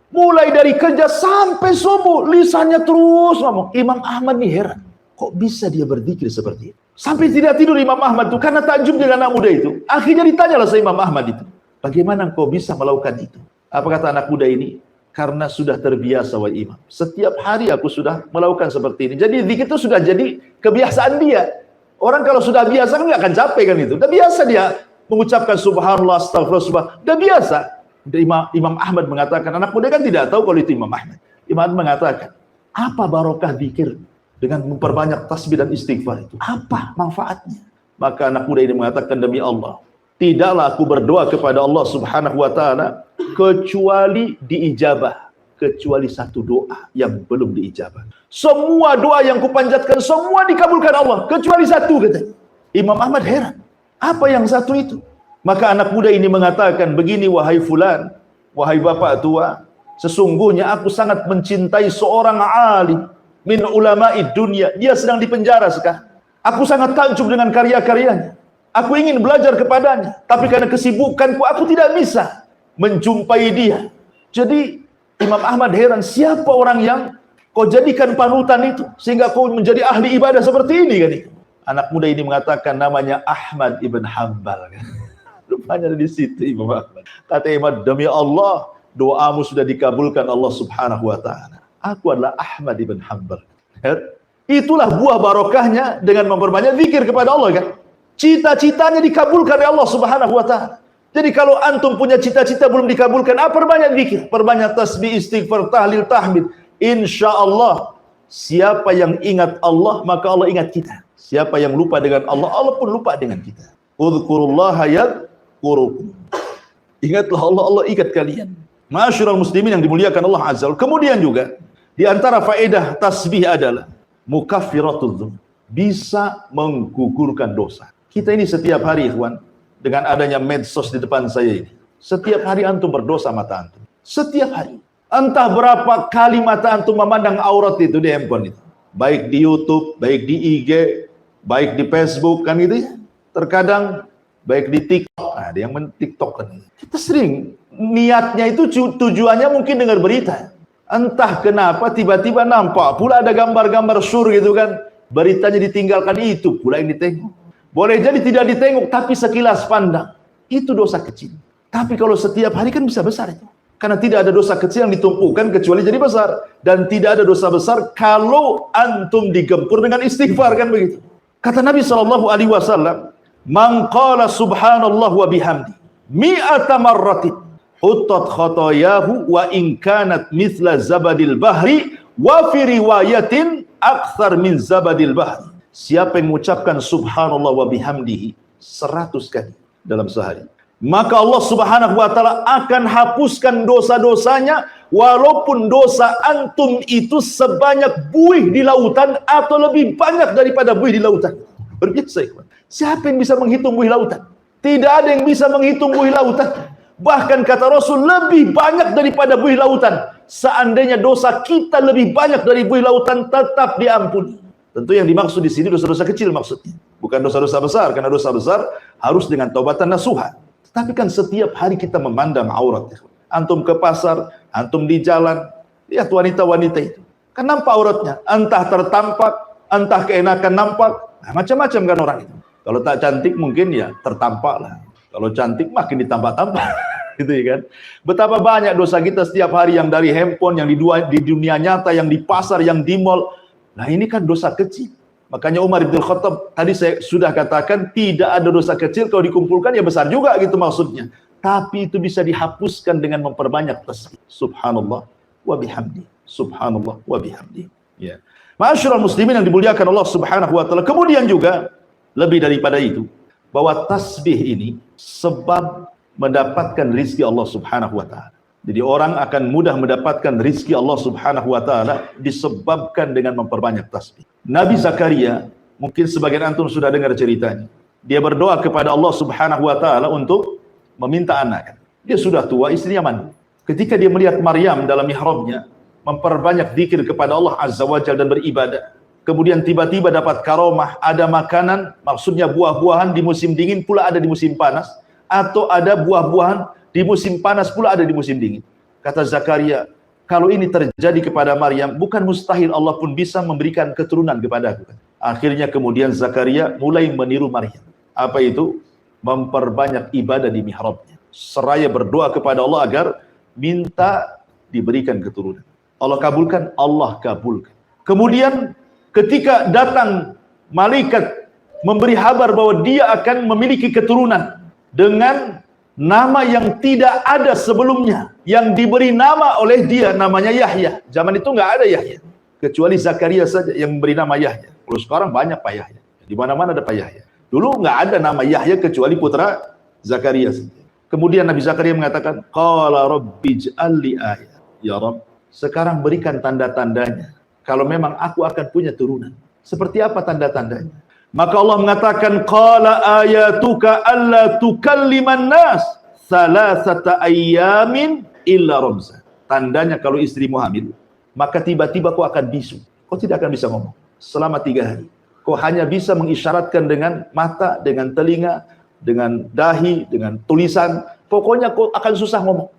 Mulai dari kerja sampai subuh, lisannya terus ngomong. Imam Ahmad nih heran. Kok bisa dia berzikir seperti itu? Sampai tidak tidur Imam Ahmad itu karena takjub dengan anak muda itu. Akhirnya ditanyalah sama Imam Ahmad itu. Bagaimana kau bisa melakukan itu? Apa kata anak muda ini? Karena sudah terbiasa wahai imam. Setiap hari aku sudah melakukan seperti ini. Jadi zikir itu sudah jadi kebiasaan dia. Orang kalau sudah biasa kan nggak akan capek kan itu. Udah biasa dia mengucapkan subhanallah, astagfirullah, subhanallah. Udah biasa. Imam Ahmad mengatakan, anak muda kan tidak tahu kalau itu Imam Ahmad. Imam Ahmad mengatakan, apa barokah zikir dengan memperbanyak tasbih dan istighfar itu? Apa manfaatnya? Maka anak muda ini mengatakan, demi Allah, tidaklah aku berdoa kepada Allah Subhanahu wa taala kecuali diijabah, kecuali satu doa yang belum diijabah. Semua doa yang kupanjatkan semua dikabulkan Allah, kecuali satu, katanya. Imam Ahmad heran, apa yang satu itu? Maka anak muda ini mengatakan, begini wahai fulan, wahai bapak tua, sesungguhnya aku sangat mencintai seorang alim min ulama'i dunia. Dia sedang dipenjara sekarang. Aku sangat takjub dengan karya-karyanya. Aku ingin belajar kepadanya, tapi karena kesibukanku aku tidak bisa menjumpai dia. Jadi Imam Ahmad heran, siapa orang yang kau jadikan panutan itu sehingga kau menjadi ahli ibadah seperti ini kan? Anak muda ini mengatakan namanya Ahmad ibn Hanbal. Rupanya di situ Imam Ahmad. Kata Imam, demi Allah, doamu sudah dikabulkan Allah Subhanahu wa taala. Aku adalah Ahmad ibn Hanbal. Itulah buah barokahnya dengan memperbanyak zikir kepada Allah kan. Cita-citanya dikabulkan oleh Allah Subhanahu wa taala. Jadi kalau antum punya cita-cita belum dikabulkan, perbanyak zikir, perbanyak tasbih, istighfar, tahlil, tahmid. Insyaallah, siapa yang ingat Allah, maka Allah ingat kita. Siapa yang lupa dengan Allah, Allah pun lupa dengan kita. Udzukurullaha yadhkurukum. Ingatlah Allah, Allah ingat kalian. Ma'asyiral muslimin yang dimuliakan Allah Azza wa Jalla. Kemudian juga di antara faedah tasbih adalah mukaffiratul dzunub, bisa menggugurkan dosa. Kita ini setiap hari, ikhwan, dengan adanya medsos di depan saya ini, setiap hari antum berdosa mata antum. Setiap hari. Entah berapa kali mata antum memandang aurat itu di handphone itu. Baik di YouTube, baik di IG, baik di Facebook, kan gitu ya. Terkadang baik di TikTok, ada yang men-TikTok kan. Kita sering niatnya itu tujuannya mungkin dengar berita. Entah kenapa tiba-tiba nampak pula ada gambar-gambar sur gitu kan. Beritanya ditinggalkan, itu pula yang ditengok. Boleh jadi tidak ditengok tapi sekilas pandang. Itu dosa kecil. Tapi kalau setiap hari kan bisa besar itu. Karena tidak ada dosa kecil yang ditumpukan kecuali jadi besar. Dan tidak ada dosa besar kalau antum digempur dengan istighfar, kan begitu. Kata Nabi SAW, "Man qala subhanallah wa bihamdi mi'ata marratin huttat khotoyahu wa in kanat mithla zabadil bahri wa fi riwayatin akthar min zabadil bahri." Siapa yang mengucapkan subhanallah wa bihamdihi 100 kali dalam sehari, maka Allah Subhanahu wa taala akan hapuskan dosa-dosanya walaupun dosa antum itu sebanyak buih di lautan atau lebih banyak daripada buih di lautan. Berbiasa, ikhwan. Siapa yang bisa menghitung buih lautan? Tidak ada yang bisa menghitung buih lautan. Bahkan kata Rasul, lebih banyak daripada buih lautan. Seandainya dosa kita lebih banyak dari buih lautan, tetap diampuni. Tentu yang dimaksud di sini dosa-dosa kecil maksudnya. Bukan dosa-dosa besar, karena dosa besar harus dengan taubatan nasuha. Tapi kan setiap hari kita memandang aurat. Antum ke pasar, antum di jalan, lihat wanita-wanita itu. Kan nampak auratnya. Entah tertampak, entah keenakan nampak. Nah, macam-macam kan orang itu. Kalau tak cantik mungkin ya tertampak lah. Kalau cantik makin ditampak-tampak. Gitu ya kan. Betapa banyak dosa kita setiap hari, yang dari handphone, yang di dunia nyata, yang di pasar, yang di mall. Nah ini kan dosa kecil. Makanya Umar bin Khattab, tadi saya sudah katakan, tidak ada dosa kecil, kalau dikumpulkan ya besar juga gitu maksudnya. Tapi itu bisa dihapuskan dengan memperbanyak tasbih. Subhanallah wa bihamdi. Subhanallah wa bihamdi. Ya. Ma'asyiral muslimin yang dimuliakan Allah Subhanahu wa taala. Kemudian juga lebih daripada itu, bahwa tasbih ini sebab mendapatkan rizki Allah Subhanahu wa taala. Jadi orang akan mudah mendapatkan rizki Allah Subhanahu wa taala disebabkan dengan memperbanyak tasbih. Nabi Zakaria, mungkin sebagian antum sudah dengar ceritanya. Dia berdoa kepada Allah Subhanahu wa taala untuk meminta anak. Dia sudah tua, istrinya mandul. Ketika dia melihat Maryam dalam mihrabnya memperbanyak zikir kepada Allah Azza wa Jalla dan beribadah, kemudian tiba-tiba dapat karomah, ada makanan, maksudnya buah-buahan di musim dingin pula ada di musim panas, atau ada buah-buahan di musim panas pula ada di musim dingin. Kata Zakaria, kalau ini terjadi kepada Maryam, bukan mustahil Allah pun bisa memberikan keturunan kepadaku. Akhirnya kemudian Zakaria mulai meniru Maryam. Apa itu? Memperbanyak ibadah di mihrabnya. Seraya berdoa kepada Allah agar minta diberikan keturunan. Allah kabulkan, Allah kabulkan. Kemudian ketika datang malaikat memberi kabar bahwa dia akan memiliki keturunan dengan nama yang tidak ada sebelumnya, yang diberi nama oleh dia, namanya Yahya. Zaman itu nggak ada Yahya, kecuali Zakaria saja yang memberi nama Yahya. Kalau sekarang banyak Pak Yahya, di mana-mana ada Pak Yahya. Dulu nggak ada nama Yahya kecuali putra Zakaria saja. Kemudian Nabi Zakaria mengatakan, Qala Rabbi ij'al li ayat. Ya Rabb, sekarang berikan tanda-tandanya. Kalau memang aku akan punya turunan. Seperti apa tanda-tandanya? Maka Allah mengatakan, qala ayatuka alla tukalliman nas salasata ayyamin illa ramza. Tandanya kalau istrimu hamil, maka tiba-tiba kau akan bisu. Kau tidak akan bisa ngomong selama 3 hari. Kau hanya bisa mengisyaratkan dengan mata, dengan telinga, dengan dahi, dengan tulisan. Pokoknya kau akan susah ngomong.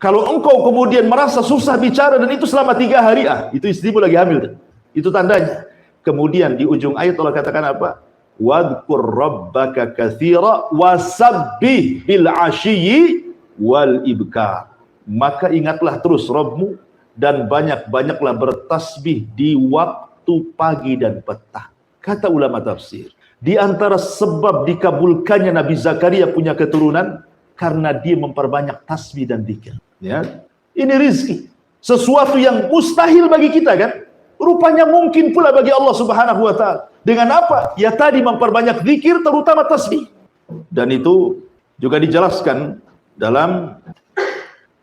Kalau engkau kemudian merasa susah bicara dan itu selama 3 hari, itu istrimu lagi hamil. Itu tandanya. Kemudian di ujung ayat Allah katakan apa? Wadhkur rabbaka katsira wasabbih bil ashiyyi wal ibkar. Maka ingatlah terus Rabbmu dan banyak-banyaklah bertasbih di waktu pagi dan petang. Kata ulama tafsir, di antara sebab dikabulkannya Nabi Zakaria punya keturunan karena dia memperbanyak tasbih dan zikir. Ya. Ini rizki. Sesuatu yang mustahil bagi kita kan? Rupanya mungkin pula bagi Allah Subhanahu wa taala. Dengan apa? Ya tadi memperbanyak zikir, terutama tasbih. Dan itu juga dijelaskan dalam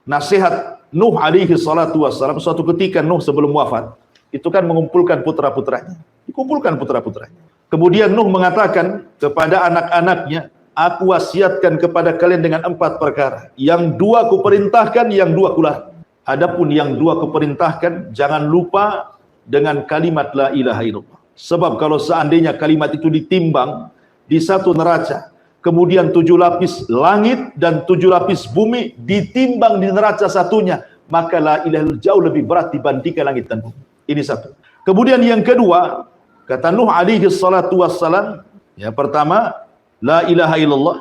nasihat Nuh alaihi salatu wassalam. Suatu ketika Nuh sebelum wafat, itu kan mengumpulkan putra-putranya. Dikumpulkan putra-putranya. Kemudian Nuh mengatakan kepada anak-anaknya, aku wasiatkan kepada kalian dengan 4 perkara. Yang 2 kuperintahkan, yang 2 kularang. Adapun yang 2 kuperintahkan, jangan lupa dengan kalimat la ilaha illallah. Sebab kalau seandainya kalimat itu ditimbang di satu neraca kemudian 7 lapis langit dan 7 lapis bumi ditimbang di neraca satunya, maka la ilaha illallah jauh lebih berat dibandingkan langit dan bumi. Ini satu. Kemudian yang kedua, kata Nuh alaihi salatu wassalam, yang pertama la ilaha illallah,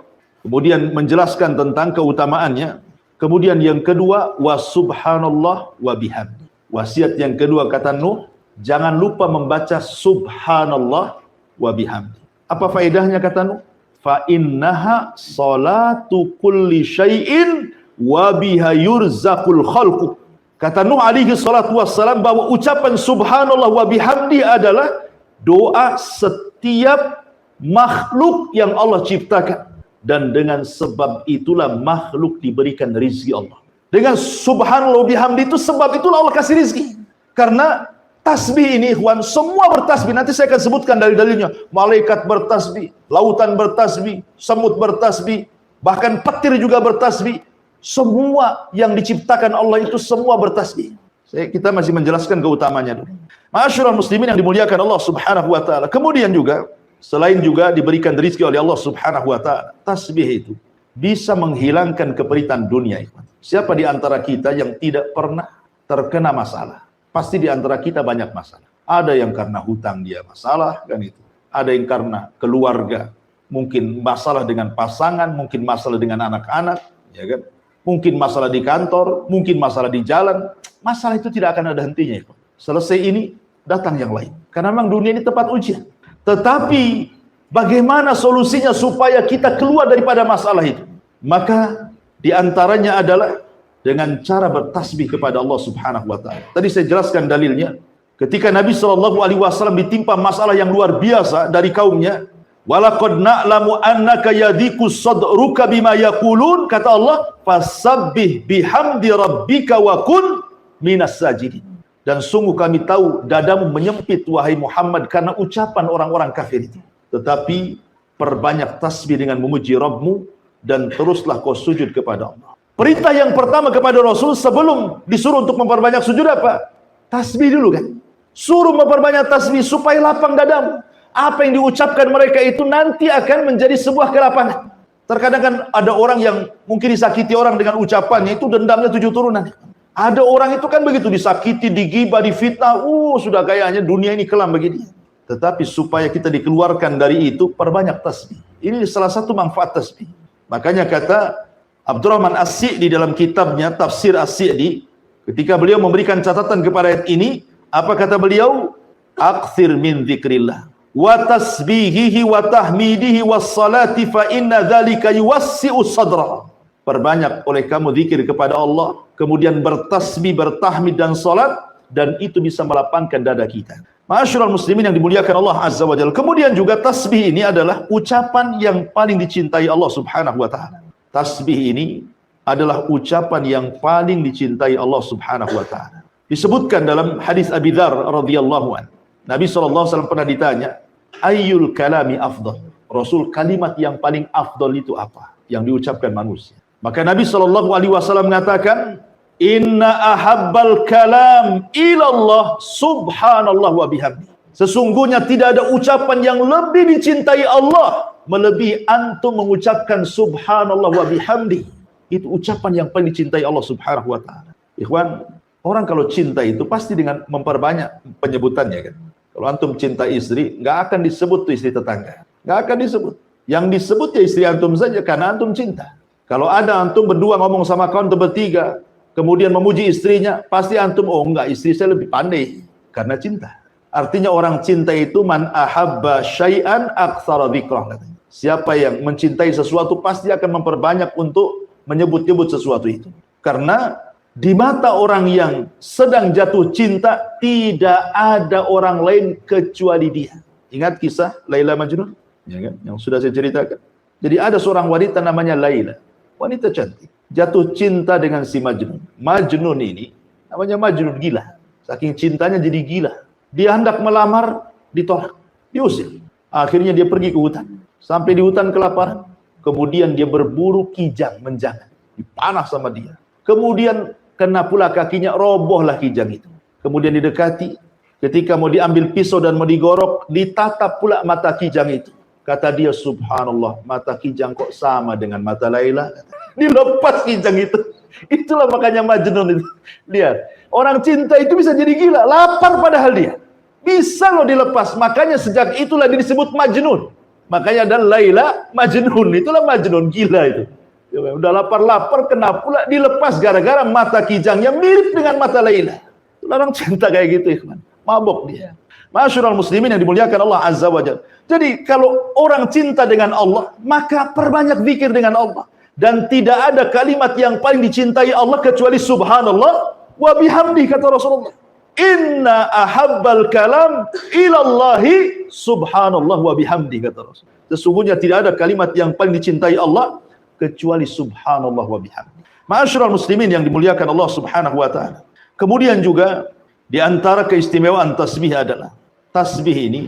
kemudian menjelaskan tentang keutamaannya. Kemudian yang kedua, wa subhanallah wa bihamdi. Wasiat yang kedua kata Nuh, jangan lupa membaca subhanallah wa bihamdi. Apa faedahnya kata Nuh? Fa innaha salatu kulli syai'in wa biha yurzaqul khalqu. Kata Nuh alaihi salatu wassalam bahwa ucapan subhanallah wa bihamdi adalah doa setiap makhluk yang Allah ciptakan. Dan dengan sebab itulah makhluk diberikan rizki Allah. Dengan subhanallah wa bihamdi itu, sebab itulah Allah kasih rizki. Karena tasbih ini ikhwan, semua bertasbih. Nanti saya akan sebutkan dalil-dalilnya. Malaikat bertasbih, lautan bertasbih, semut bertasbih, bahkan petir juga bertasbih. Semua yang diciptakan Allah itu semua bertasbih. Kita masih menjelaskan keutamanya dulu. Ma'asyiral muslimin yang dimuliakan Allah Subhanahu wa taala. Kemudian juga selain juga diberikan rezeki oleh Allah Subhanahu wa taala, tasbih itu bisa menghilangkan keperitan dunia, ikhwan. Siapa di antara kita yang tidak pernah terkena masalah? Pasti di antara kita banyak masalah. Ada yang karena hutang dia masalah, kan itu. Ada yang karena keluarga, mungkin masalah dengan pasangan, mungkin masalah dengan anak-anak, ya kan? Mungkin masalah di kantor, mungkin masalah di jalan. Masalah itu tidak akan ada hentinya. Selesai ini, datang yang lain. Karena memang dunia ini tempat ujian. Tetapi, bagaimana solusinya supaya kita keluar daripada masalah itu? Maka, di antaranya adalah dengan cara bertasbih kepada Allah Subhanahu wa taala. Tadi saya jelaskan dalilnya. Ketika Nabi SAW ditimpa masalah yang luar biasa dari kaumnya, walaqad na'lamu annaka yadhiqu sadruka bima yaqulun, kata Allah, fasabbih bihamdi rabbika wa kun minas sajidin. Dan sungguh kami tahu dadamu menyempit wahai Muhammad karena ucapan orang-orang kafir itu. Tetapi perbanyak tasbih dengan memuji Rabbmu dan teruslah kau sujud kepada Allah. Perintah yang pertama kepada Rasul sebelum disuruh untuk memperbanyak sujud apa? Tasbih dulu kan. Suruh memperbanyak tasbih supaya lapang dadamu. Apa yang diucapkan mereka itu nanti akan menjadi sebuah kelapangan. Terkadang kan ada orang yang mungkin disakiti orang dengan ucapannya, itu dendamnya 7 turunan. Ada orang itu kan begitu, disakiti, digibah, difitnah, sudah kayaknya dunia ini kelam begini. Tetapi supaya kita dikeluarkan dari itu, perbanyak tasbih. Ini salah satu manfaat tasbih. Makanya kata Abdurrahman As-Sa'di dalam kitabnya Tafsir As-Sa'di, ketika beliau memberikan catatan kepada ayat ini, apa kata beliau? Akthir min dzikrillah wa tasbihihi wa tahmidihi was salati fa inna dzalika yuwassi'u sadra. Perbanyak oleh kamu zikir kepada Allah, kemudian bertasbih, bertahmid dan salat, dan itu bisa melapangkan dada kita. Ma'asyiral muslimin yang dimuliakan Allah Azza wa Jalla. Kemudian juga tasbih ini adalah ucapan yang paling dicintai Allah Subhanahu wa taala. Tasbih ini adalah ucapan yang paling dicintai Allah Subhanahu wa taala. Disebutkan dalam hadis Abi Dzar radhiyallahu an. Nabi SAW pernah ditanya, ayyul kalami afdal? Rasul, kalimat yang paling afdal itu apa? Yang diucapkan manusia. Maka Nabi SAW mengatakan, inna ahabbal kalam ilallah subhanallah wa bihamdi. Sesungguhnya tidak ada ucapan yang lebih dicintai Allah melebihi antum mengucapkan subhanallah wa bihamdi. Itu ucapan yang paling dicintai Allah Subhanahu wa taala. Ikhwan, orang kalau cinta itu pasti dengan memperbanyak penyebutannya kan. Kalau antum cinta istri, nggak akan disebut tuh istri tetangga. Nggak akan disebut. Yang disebut ya istri antum saja karena antum cinta. Kalau ada antum berdua ngomong sama kawan atau bertiga, kemudian memuji istrinya, pasti antum, enggak, istri saya lebih pandai. Karena cinta. Artinya orang cinta itu man ahabba syai'an aktsara dzikrah. Siapa yang mencintai sesuatu pasti akan memperbanyak untuk menyebut-nyebut sesuatu itu. Karena di mata orang yang sedang jatuh cinta, tidak ada orang lain kecuali dia. Ingat kisah Laila Majnun? Ya kan? Yang sudah saya ceritakan. Jadi ada seorang wanita namanya Laila. Wanita cantik. Jatuh cinta dengan si Majnun. Majnun ini, namanya Majnun gila. Saking cintanya jadi gila. Dia hendak melamar, ditolak. Diusir. Akhirnya dia pergi ke hutan. Sampai di hutan kelaparan. Kemudian dia berburu kijang, menjangan. Dipanah sama dia. Kemudian kena pula kakinya, robohlah kijang itu. Kemudian didekati. Ketika mau diambil pisau dan mau digorok, ditatap pula mata kijang itu. Kata dia, subhanallah, mata Kijang kok sama dengan mata Laila. Dilepas Kijang itu. Itulah makanya Majnun itu. Lihat, orang cinta itu bisa jadi gila, lapar padahal dia. Bisa loh dilepas. Makanya sejak itulah disebut Majnun. Makanya ada Laila Majnun. Itulah Majnun, gila itu. Ya, udah lapar-lapar, kena pula dilepas gara-gara mata Kijang yang mirip dengan mata Laila. Itulah orang cinta kayak gitu, ikhwan. Mabok dia. Ma'asyiral muslimin yang dimuliakan Allah Azza wa Jalla. Jadi kalau orang cinta dengan Allah, maka perbanyak zikir dengan Allah. Dan tidak ada kalimat yang paling dicintai Allah kecuali subhanallah wa bihamdi, kata Rasulullah. Inna ahabbal kalam ilallahi subhanallah wa bihamdi, kata Rasul. Sesungguhnya tidak ada kalimat yang paling dicintai Allah kecuali subhanallah wa bihamdi. Ma'asyiral muslimin yang dimuliakan Allah Subhanahu wa taala. Kemudian juga di antara keistimewaan tasbih adalah tasbih ini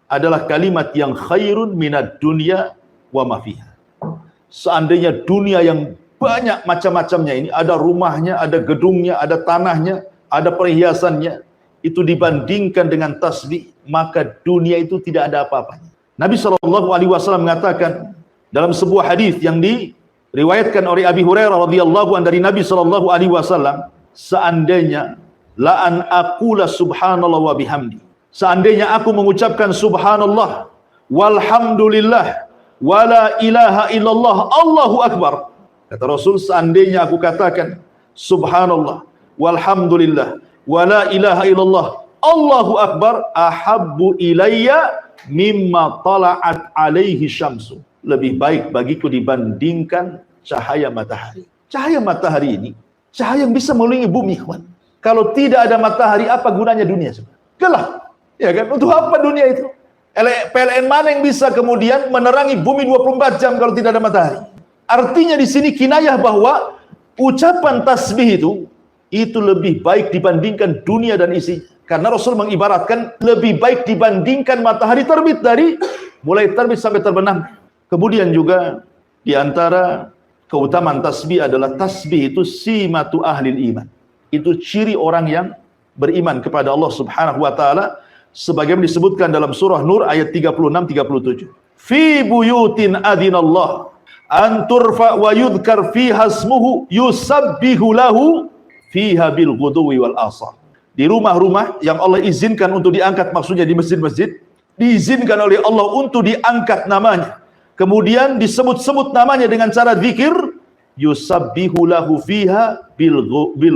adalah kalimat yang khairun minad dunya wa ma fiha. Seandainya dunia yang banyak macam-macamnya ini, ada rumahnya, ada gedungnya, ada tanahnya, ada perhiasannya, itu dibandingkan dengan tasbih, maka dunia itu tidak ada apa-apanya. Nabi SAW mengatakan dalam sebuah hadis yang diriwayatkan oleh Abi Hurairah radhiyallahu anhu dari Nabi SAW, seandainya la an aqula subhanallah wa bihamdi, seandainya aku mengucapkan subhanallah walhamdulillah wala ilaha illallah Allahu akbar, kata Rasul, seandainya aku katakan subhanallah walhamdulillah wala ilaha illallah Allahu akbar, ahabbu ilayya mimma tala'at alaihi syamsu, lebih baik bagiku dibandingkan cahaya matahari. Cahaya matahari ini cahaya yang bisa menerangi bumi, kawan. Kalau tidak ada matahari, apa gunanya dunia? Gelap. Ya kan? Untuk apa dunia itu? PLN mana yang bisa kemudian menerangi bumi 24 jam kalau tidak ada matahari? Artinya di sini kinayah bahwa ucapan tasbih itu lebih baik dibandingkan dunia dan isinya. Karena Rasul mengibaratkan lebih baik dibandingkan matahari terbit dari mulai terbit sampai terbenam. Kemudian juga di antara keutamaan tasbih adalah tasbih itu simatu ahlil iman. Itu ciri orang yang beriman kepada Allah Subhanahu wa taala, sebagaimana disebutkan dalam surah Nur ayat 36-37. Fi buyutin adzinallah an turfa wa yudhkar fiha ismuhu yusabbihu lahu fiha bil ghudwi wal asar. Di rumah-rumah yang Allah izinkan untuk diangkat, maksudnya di masjid-masjid, diizinkan oleh Allah untuk diangkat namanya. Kemudian disebut-sebut namanya dengan cara zikir, yusabbihu lahu fiha bil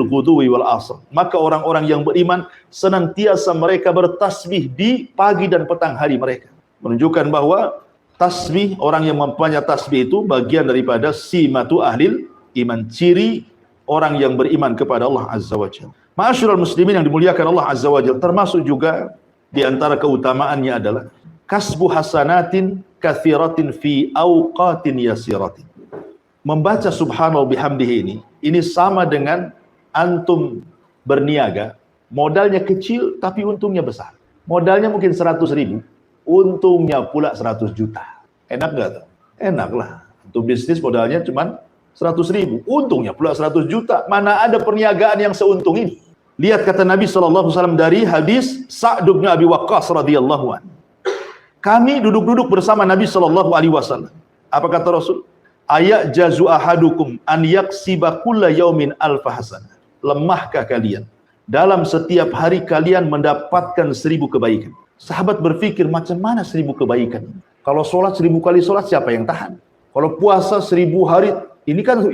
ghudwi wal asr. Maka orang-orang yang beriman senantiasa mereka bertasbih di pagi dan petang hari mereka. Menunjukkan bahwa tasbih, orang yang mempunyai tasbih itu bagian daripada simatu ahlil iman, ciri orang yang beriman kepada Allah Azza wa Jalla. Ma'asyiral muslimin yang dimuliakan Allah Azza wa Jalla, termasuk juga di antara keutamaannya adalah kasbu hasanatin katsiratin fi awqatin yasiratin. Membaca subhanallah bihamdihi ini sama dengan antum berniaga, modalnya kecil tapi untungnya besar. Modalnya mungkin 100.000, untungnya pula 100 juta. Enak gak tuh? Enak lah. Untuk bisnis modalnya cuma 100.000, untungnya pula 100 juta. Mana ada perniagaan yang seuntung ini? Lihat kata Nabi SAW dari hadis Sa'd bin Abi Waqqas radhiyallahu anhu. Kami duduk-duduk bersama Nabi SAW. Apa kata Rasul? Ayat jazu ahadukum an yaksiba kulla yaumin alfa hasanah. Lemahkah kalian dalam setiap hari kalian mendapatkan 1000 kebaikan? Sahabat berpikir, macam mana 1000 kebaikan? Kalau sholat 1000 kali sholat, siapa yang tahan? Kalau puasa 1000 hari, ini kan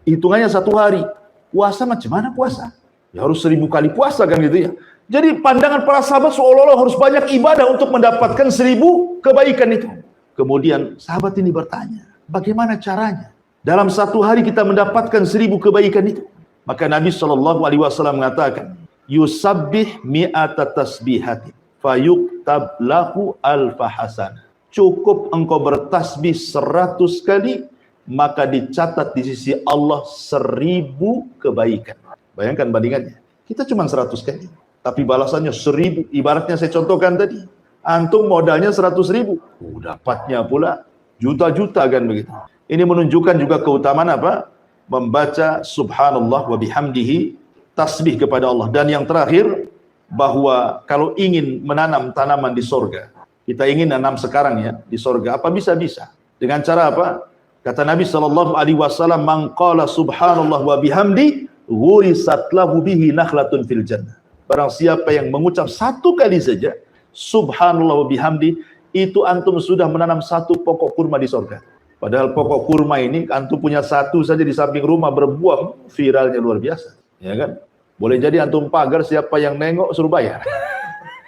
hitungannya 1 hari. Puasa macam mana puasa? Ya harus 1000 kali puasa kan gitu ya. Jadi pandangan para sahabat seolah-olah harus banyak ibadah untuk mendapatkan 1000 kebaikan itu. Kemudian sahabat ini bertanya, bagaimana caranya dalam 1 hari kita mendapatkan 1000 kebaikan itu? Maka Nabi SAW mengatakan, yusabbih mi'ata tasbihati fayuktab lahu alfa hasanah. Cukup engkau bertasbih 100 kali, maka dicatat di sisi Allah 1000 kebaikan. Bayangkan bandingannya, kita cuma 100 kali, tapi balasannya 1000. Ibaratnya saya contohkan tadi, antum modalnya 100.000, dapatnya pula juta-juta kan begitu. Ini menunjukkan juga keutamaan apa? Membaca subhanallah wa bihamdihi, tasbih kepada Allah. Dan yang terakhir, bahwa kalau ingin menanam tanaman di sorga, Kita ingin nanam sekarang ya di sorga. Apa bisa? Bisa. Dengan cara apa? Kata Nabi SAW, "Man qala subhanallah wa bihamdi, ghurisat lahu bihi nakhlatun fil jannah." Barang siapa yang mengucap satu kali saja, subhanallah wa bihamdi, itu antum sudah menanam satu pokok kurma di sorga. Padahal pokok kurma ini antum punya satu saja di samping rumah berbuah, viralnya luar biasa, ya kan? Boleh jadi antum pagar, siapa yang nengok suruh bayar.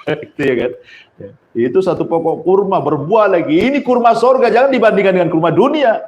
Gitu ya kan? Ya. Itu satu pokok kurma berbuah lagi. Ini kurma sorga, jangan dibandingkan dengan kurma dunia.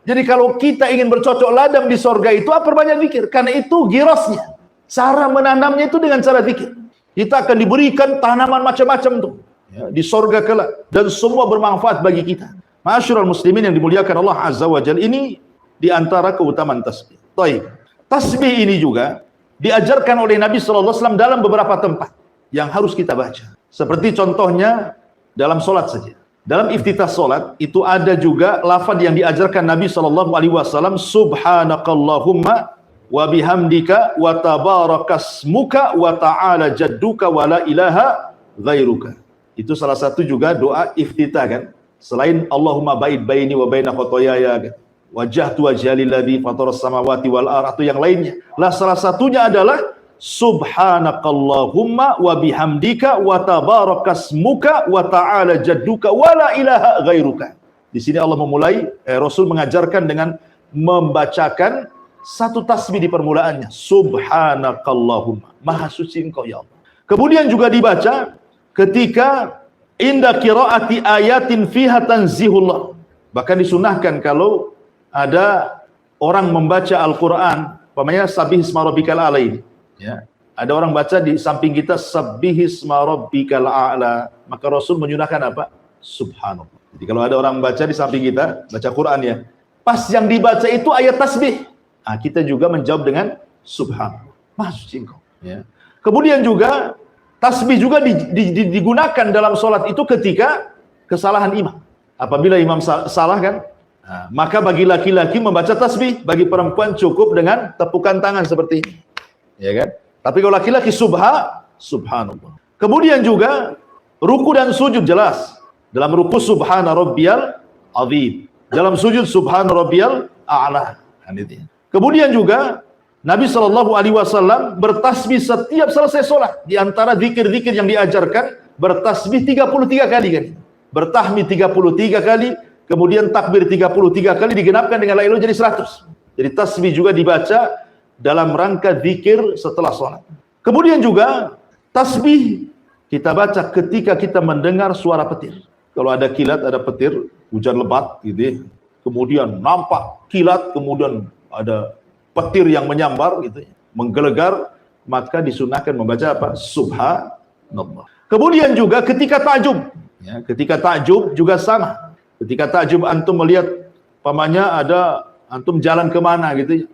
Jadi kalau kita ingin bercocok ladang di sorga itu, perbanyak zikir. Karena itu girasnya. Cara menanamnya itu dengan cara zikir. Kita akan diberikan tanaman macam-macam tuh, ya, di sorga kelak, dan semua bermanfaat bagi kita. Ma'asyiral muslimin yang dimuliakan Allah Azza wa Jalla, ini di antara keutamaan tasbih. Baik. Tasbih ini juga diajarkan oleh Nabi SAW dalam beberapa tempat yang harus kita baca. Seperti contohnya dalam solat saja. Dalam iftitah solat itu ada juga lafaz yang diajarkan Nabi SAW, subhanakallahumma wa bihamdika wa tabarakasmuka wa ta'ala jadduka wa la ilaha ghairuka. Itu salah satu juga doa iftitah kan. Selain Allahumma ba'id baini wa baina khotoyaya kan. Wajjahtu wajhali alladzi fataras samawati wal ardh, atau yang lainnya. Lah salah satunya adalah subhanakallahumma wa bihamdika wa tabarakasmuka wa ta'ala jadduka wa la ilaha ghairuka. Di sini Allah memulai, Rasul mengajarkan dengan membacakan satu tasbih di permulaannya. Subhanakallahumma, maha suci engkau ya Allah. Kemudian juga dibaca ketika inda qiraati ayatin fiha tanzihullah. Bahkan disunahkan kalau ada orang membaca Al-Quran, umpamanya sabbihisma rabbikal a'la ini, ya. Ada orang baca di samping kita sabbihisma rabbikal a'la, maka Rasul menyunahkan apa? Subhanallah. Jadi kalau ada orang baca di samping kita, baca Quran ya, pas yang dibaca itu ayat tasbih, nah, kita juga menjawab dengan subhanallah, maha suci engkau, ya. Kemudian juga tasbih juga digunakan dalam sholat itu ketika kesalahan imam. Apabila imam salah kan, nah, maka bagi laki-laki membaca tasbih, bagi perempuan cukup dengan tepukan tangan seperti ini, ya kan? Tapi kalau laki-laki subhanallah. Kemudian juga ruku dan sujud jelas. Dalam ruku subhana rabbiyal azim, dalam sujud subhana rabbiyal a'la. Kemudian juga Nabi SAW bertasbih setiap selesai sholat. Di antara zikir-zikir yang diajarkan, bertasbih 33 kali kan? Bertahmid 33 kali, kemudian takbir 33 kali, digenapkan dengan la ilaha illallah jadi 100. Jadi tasbih juga dibaca dalam rangka zikir setelah sholat. Kemudian juga tasbih kita baca ketika kita mendengar suara petir. Kalau ada kilat, ada petir, hujan lebat gitu ya. Kemudian nampak kilat, kemudian ada petir yang menyambar gitu ya, menggelegar, maka disunahkan membaca apa? Subhanallah. Kemudian juga ketika takjub, ya, ketika takjub juga sama. Ketika takjub antum melihat, pamannya ada antum jalan kemana gitu,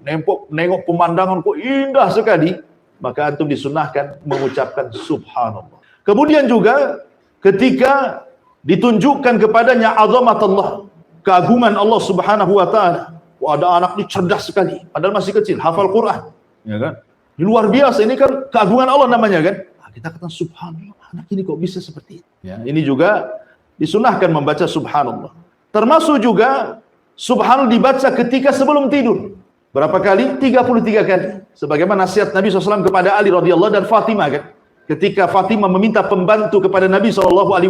nengok pemandangan kok indah sekali, maka antum disunahkan mengucapkan subhanallah. Kemudian juga ketika ditunjukkan kepadanya azamatullah, keagungan Allah Subhanahu wa taala. Ada anak ini cerdas sekali, padahal masih kecil, hafal Quran, ya kan? Ini luar biasa, ini kan keagungan Allah namanya kan? Nah, kita katakan subhanallah, anak ini kok bisa seperti itu? Ya, ini juga disunahkan membaca subhanallah. Termasuk juga subhanallah dibaca ketika sebelum tidur. Berapa kali? 33 kali. Sebagaimana nasihat Nabi SAW kepada Ali radhiyallahu dan Fatimah kan? Ketika Fatimah meminta pembantu kepada Nabi SAW,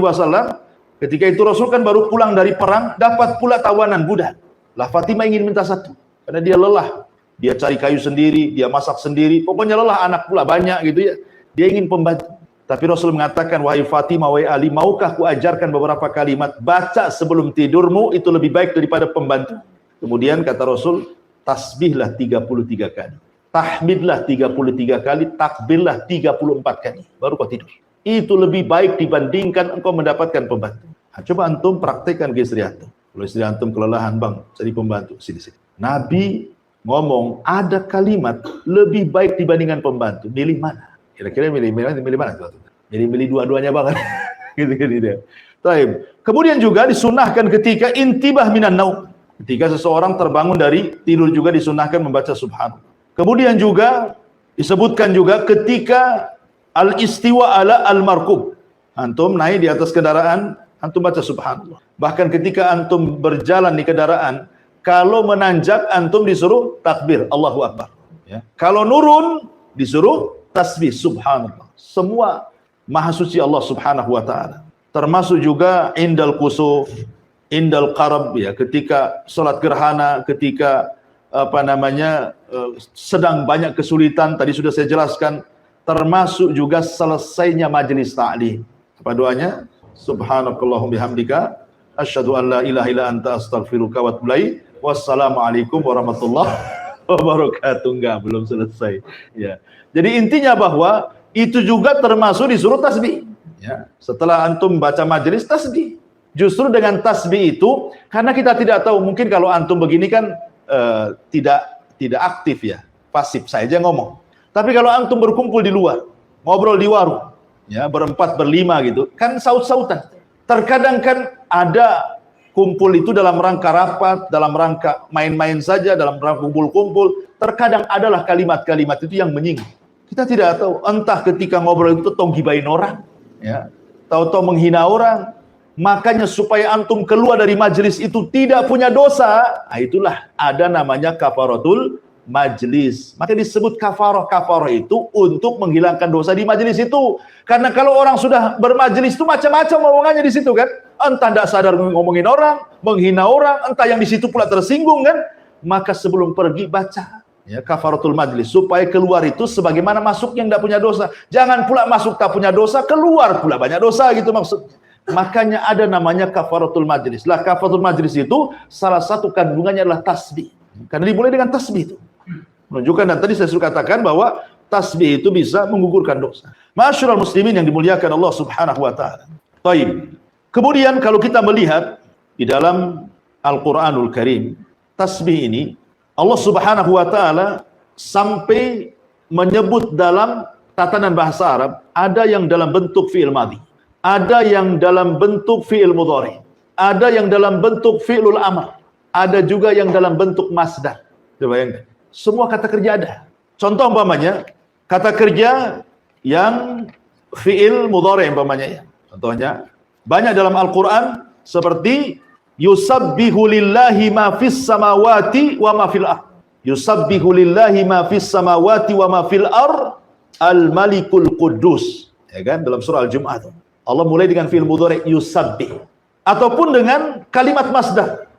ketika itu Rasul kan baru pulang dari perang, dapat pula tawanan budak. Lah Fatimah ingin minta satu, karena dia lelah. Dia cari kayu sendiri, dia masak sendiri, pokoknya lelah, anak pula banyak gitu ya. Dia ingin pembantu. Tapi Rasul mengatakan, wahai Fatimah, wahai Ali, maukah ku ajarkan beberapa kalimat, baca sebelum tidurmu, itu lebih baik daripada pembantu. Kemudian kata Rasul, tasbihlah 33 kali. Tahmidlah 33 kali, takbirlah 34 kali. Baru kau tidur. Itu lebih baik dibandingkan engkau mendapatkan pembantu. Nah, coba antum praktekkan ke istri antum. Kalau istri antum kelelahan, bang, cari pembantu. Sini. Nabi ngomong, ada kalimat lebih baik dibandingkan pembantu. Milih mana? Kira-kira milih mana? Milih dua-duanya banget. Gitu. Kemudian juga disunahkan ketika intibah minan naum. Ketika seseorang terbangun dari tidur juga disunahkan membaca subhanallah. Kemudian juga disebutkan juga ketika al-istiwa ala al-markub. Antum naik di atas kendaraan, Antum baca subhanallah. Bahkan ketika antum berjalan di kendaraan, kalau menanjak antum disuruh takbir, Allahu Akbar. Ya. Kalau nurun disuruh tasbih, subhanallah. Semua maha suci Allah subhanahu wa ta'ala. Termasuk juga indal kusuf, indal qarab, ya, ketika sholat gerhana, ketika sedang banyak kesulitan, tadi sudah saya jelaskan. Termasuk juga selesainya majelis ta'lim. Apa doanya? Subhanakallahumma bihamdika asyhadu an la ilaha illa anta astaghfiruka wa atubu ilaik. Wassalamualaikum warahmatullahi wabarakatuh. Enggak, belum selesai. Ya. Jadi intinya bahwa itu juga termasuk disuruh tasbih. Ya. Setelah antum baca majelis, tasbih. Justru dengan tasbih itu, karena kita tidak tahu, mungkin kalau antum begini kan tidak aktif ya, pasif saja ngomong. Tapi kalau antum berkumpul di luar, ngobrol di warung, ya, berempat, berlima gitu, kan saut-sautan. Terkadang kan ada kumpul itu dalam rangka rapat, dalam rangka main-main saja, dalam rangka kumpul-kumpul. Terkadang adalah kalimat-kalimat itu yang menyinggung. Kita tidak tahu, entah ketika ngobrol itu gibain orang, ya, tahu-tahu menghina orang. Makanya supaya antum keluar dari majelis itu tidak punya dosa, nah itulah ada namanya kafaratul majlis. Maka disebut kafarah. Kafarah itu untuk menghilangkan dosa di majelis itu. Karena kalau orang sudah bermajelis itu macam-macam omongannya di situ kan. Entah tidak sadar ngomongin orang, menghina orang, entah yang di situ pula tersinggung kan. Maka sebelum pergi baca ya kafaratul majlis supaya keluar itu sebagaimana masuk yang tidak punya dosa. Jangan pula masuk tak punya dosa, keluar pula banyak dosa gitu maksudnya. Makanya ada namanya kafaratul majlis. Lah kafaratul majlis itu salah satu kandungannya adalah tasbih. Karena dimulai dengan tasbih itu. Menunjukkan, dan tadi saya sudah katakan bahwa tasbih itu bisa menggugurkan dosa. Ma'asyiral muslimin yang dimuliakan Allah Subhanahu wa taala. Baik. Kemudian kalau kita melihat di dalam Al-Qur'anul Karim, tasbih ini Allah Subhanahu wa taala sampai menyebut dalam tatanan bahasa Arab, ada yang dalam bentuk fi'il madhi, ada yang dalam bentuk fi'il mudhari, ada yang dalam bentuk fi'lul amr, ada juga yang dalam bentuk masdar. Coba bayangkan. Semua kata kerja ada. Contoh umpamanya, kata kerja yang fi'il mudhari umpamanya ya. Contohnya, banyak dalam Al-Quran seperti yusabbihu lillahi ma fis samawati wa ma fil ard. Yusabbihu lillahi ma fis samawati wa ma fil ard al-malikul quddus. Ya kan? Dalam surah Al-Jum'ah. Allah mulai dengan fi'il mudhari yusabbih. Ataupun dengan kalimat masdar.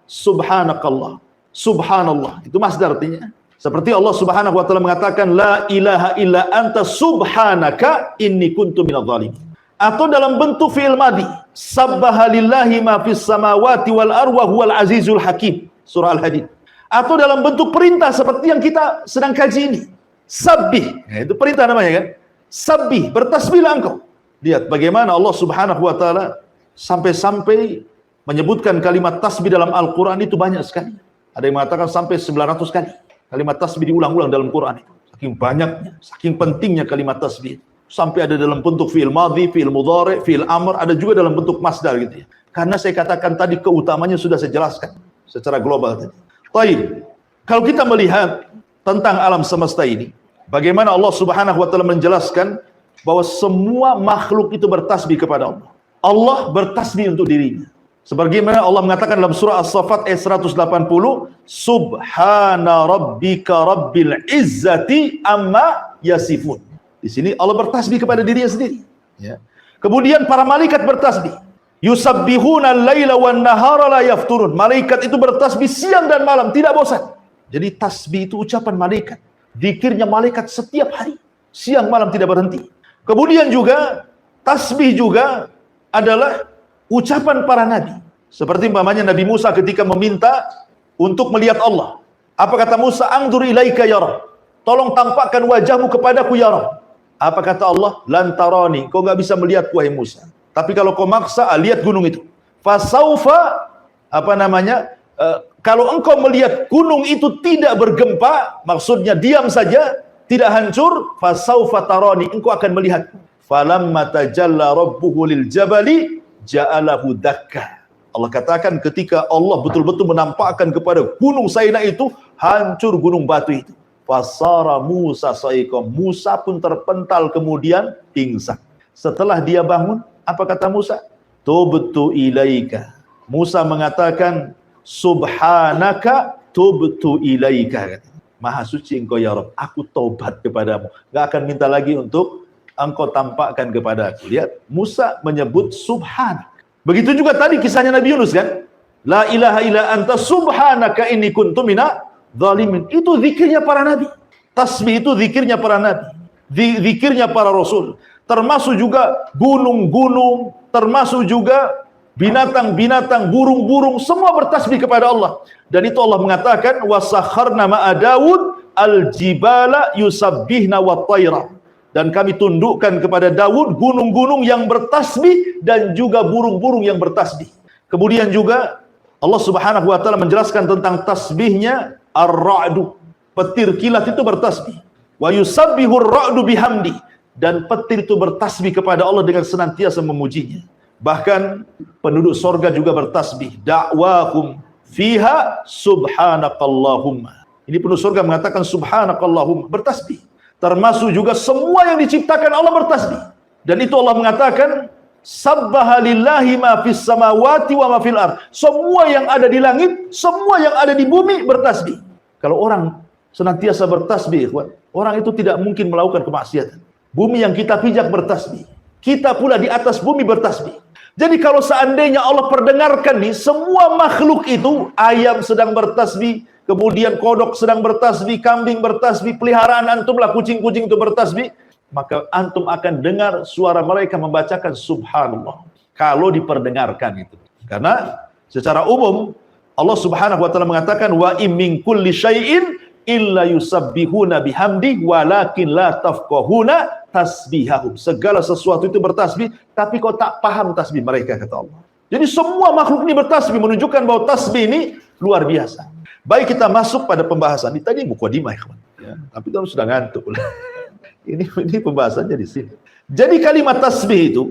Subhanakallah. Subhanallah, itu masdar artinya. Seperti Allah Subhanahu wa taala mengatakan la ilaha illa anta subhanaka inni kuntu minadh dhalimin. Atau dalam bentuk fi'il madhi, sabbaha lillahi ma fis samawati wal ardi wa huwal azizul hakim, surah Al-Hadid. Atau dalam bentuk perintah seperti yang kita sedang kaji ini. Sabbih, ya, itu perintah namanya kan? Sabbih, bertasbihlah engkau. Lihat bagaimana Allah Subhanahu wa taala sampai-sampai menyebutkan kalimat tasbih dalam Al-Qur'an itu banyak sekali. Ada yang mengatakan sampai 900 kali. Kalimat tasbih diulang-ulang dalam Quran itu. Saking banyaknya, saking pentingnya kalimat tasbih. Sampai ada dalam bentuk fi'il madhi, fi'il mudhari, fi'il amr, ada juga dalam bentuk masdar gitu ya. Karena saya katakan tadi keutamanya sudah saya jelaskan secara global tadi. Baik. Kalau kita melihat tentang alam semesta ini, bagaimana Allah Subhanahu wa taala menjelaskan bahwa semua makhluk itu bertasbih kepada Allah. Allah bertasbih untuk dirinya. Sebagaimana Allah mengatakan dalam surah As-Saffat ayat 180, Subhana rabbika rabbil izzati amma yasifun. Di sini Allah bertasbih kepada dirinya sendiri. Ya. Kemudian para malaikat bertasbih. Yusabbihuna al-laila wan nahara la yafturun. Malaikat itu bertasbih siang dan malam, tidak bosan. Jadi tasbih itu ucapan malaikat. Zikirnya malaikat setiap hari. Siang malam tidak berhenti. Kemudian juga tasbih juga adalah ucapan para nabi. Seperti umpamanya Nabi Musa ketika meminta untuk melihat Allah. Apa kata Musa? Angdur ilaika ya Rabb. Tolong tampakkan wajahmu kepadaku ya Rabb. Apa kata Allah? Lantarani. Kau enggak bisa melihat wahai Musa. Tapi kalau kau maksa, lihat gunung itu. Fasaufa kalau engkau melihat gunung itu tidak bergempa, maksudnya diam saja, tidak hancur, fasaufa tarani, engkau akan melihat. Falamma tajalla rabbuhu lil jabali ja'alahu dakka. Allah katakan ketika Allah betul-betul menampakkan kepada gunung Sainai itu, hancur gunung batu itu. Fasara Musa sa'iqam. Musa pun terpental kemudian pingsan. Setelah dia bangun, apa kata Musa? tubtu ilaika. Musa mengatakan, subhanaka tubtu ilaika. Maha suci engkau ya Rabb, aku taubat kepadamu. Gak akan minta lagi untuk engkau tampakkan kepada aku. Lihat, Musa menyebut subhanak. Begitu juga tadi kisahnya Nabi Yunus kan? La ilaha illa anta subhanaka inni kuntu mina zalimin. Itu zikirnya para nabi. Tasbih itu zikirnya para nabi. Zikirnya para rasul. Termasuk juga gunung-gunung, termasuk juga binatang-binatang, burung-burung, semua bertasbih kepada Allah. Dan itu Allah mengatakan, wasakharna ma'a Daud al-jibala yusabbihna wa tayra. Dan kami tundukkan kepada Daud gunung-gunung yang bertasbih dan juga burung-burung yang bertasbih. Kemudian juga Allah Subhanahu wa taala menjelaskan tentang tasbihnya ar-ra'du. Petir kilat itu bertasbih. Wa yusabbihu ar-ra'du bihamdi. Dan petir itu bertasbih kepada Allah dengan senantiasa memujinya. Bahkan penduduk sorga juga bertasbih. Da'wahum fiha subhanakallahumma. Ini penduduk sorga mengatakan subhanakallahumma, bertasbih. Termasuk juga semua yang diciptakan Allah bertasbih. Dan itu Allah mengatakan sabbaha lillahi ma fis samawati wa ma fil ard. Semua yang ada di langit, semua yang ada di bumi bertasbih. Kalau orang senantiasa bertasbih, orang itu tidak mungkin melakukan kemaksiatan. Bumi yang kita pijak bertasbih. Kita pula di atas bumi bertasbih. Jadi kalau seandainya Allah perdengarkan nih, semua makhluk itu, ayam sedang bertasbih, kemudian kodok sedang bertasbih, kambing bertasbih, peliharaan antum lah, kucing-kucing itu bertasbih, maka antum akan dengar suara mereka membacakan subhanallah. Kalau diperdengarkan itu. Karena secara umum, Allah Subhanahu wa taala mengatakan, wa im min kulli syai'in illa yusabbihuna bihamdi walakin la tafqahuna tasbihahum. Segala sesuatu itu bertasbih, tapi kau tak paham tasbih mereka, kata Allah. Jadi semua makhluk ini bertasbih, menunjukkan bahwa tasbih ini luar biasa. Baik, kita masuk pada pembahasan. Ini tadi mukadimah, ya, tapi kita sudah ngantuk. Ini pembahasannya di sini. Jadi kalimat tasbih itu,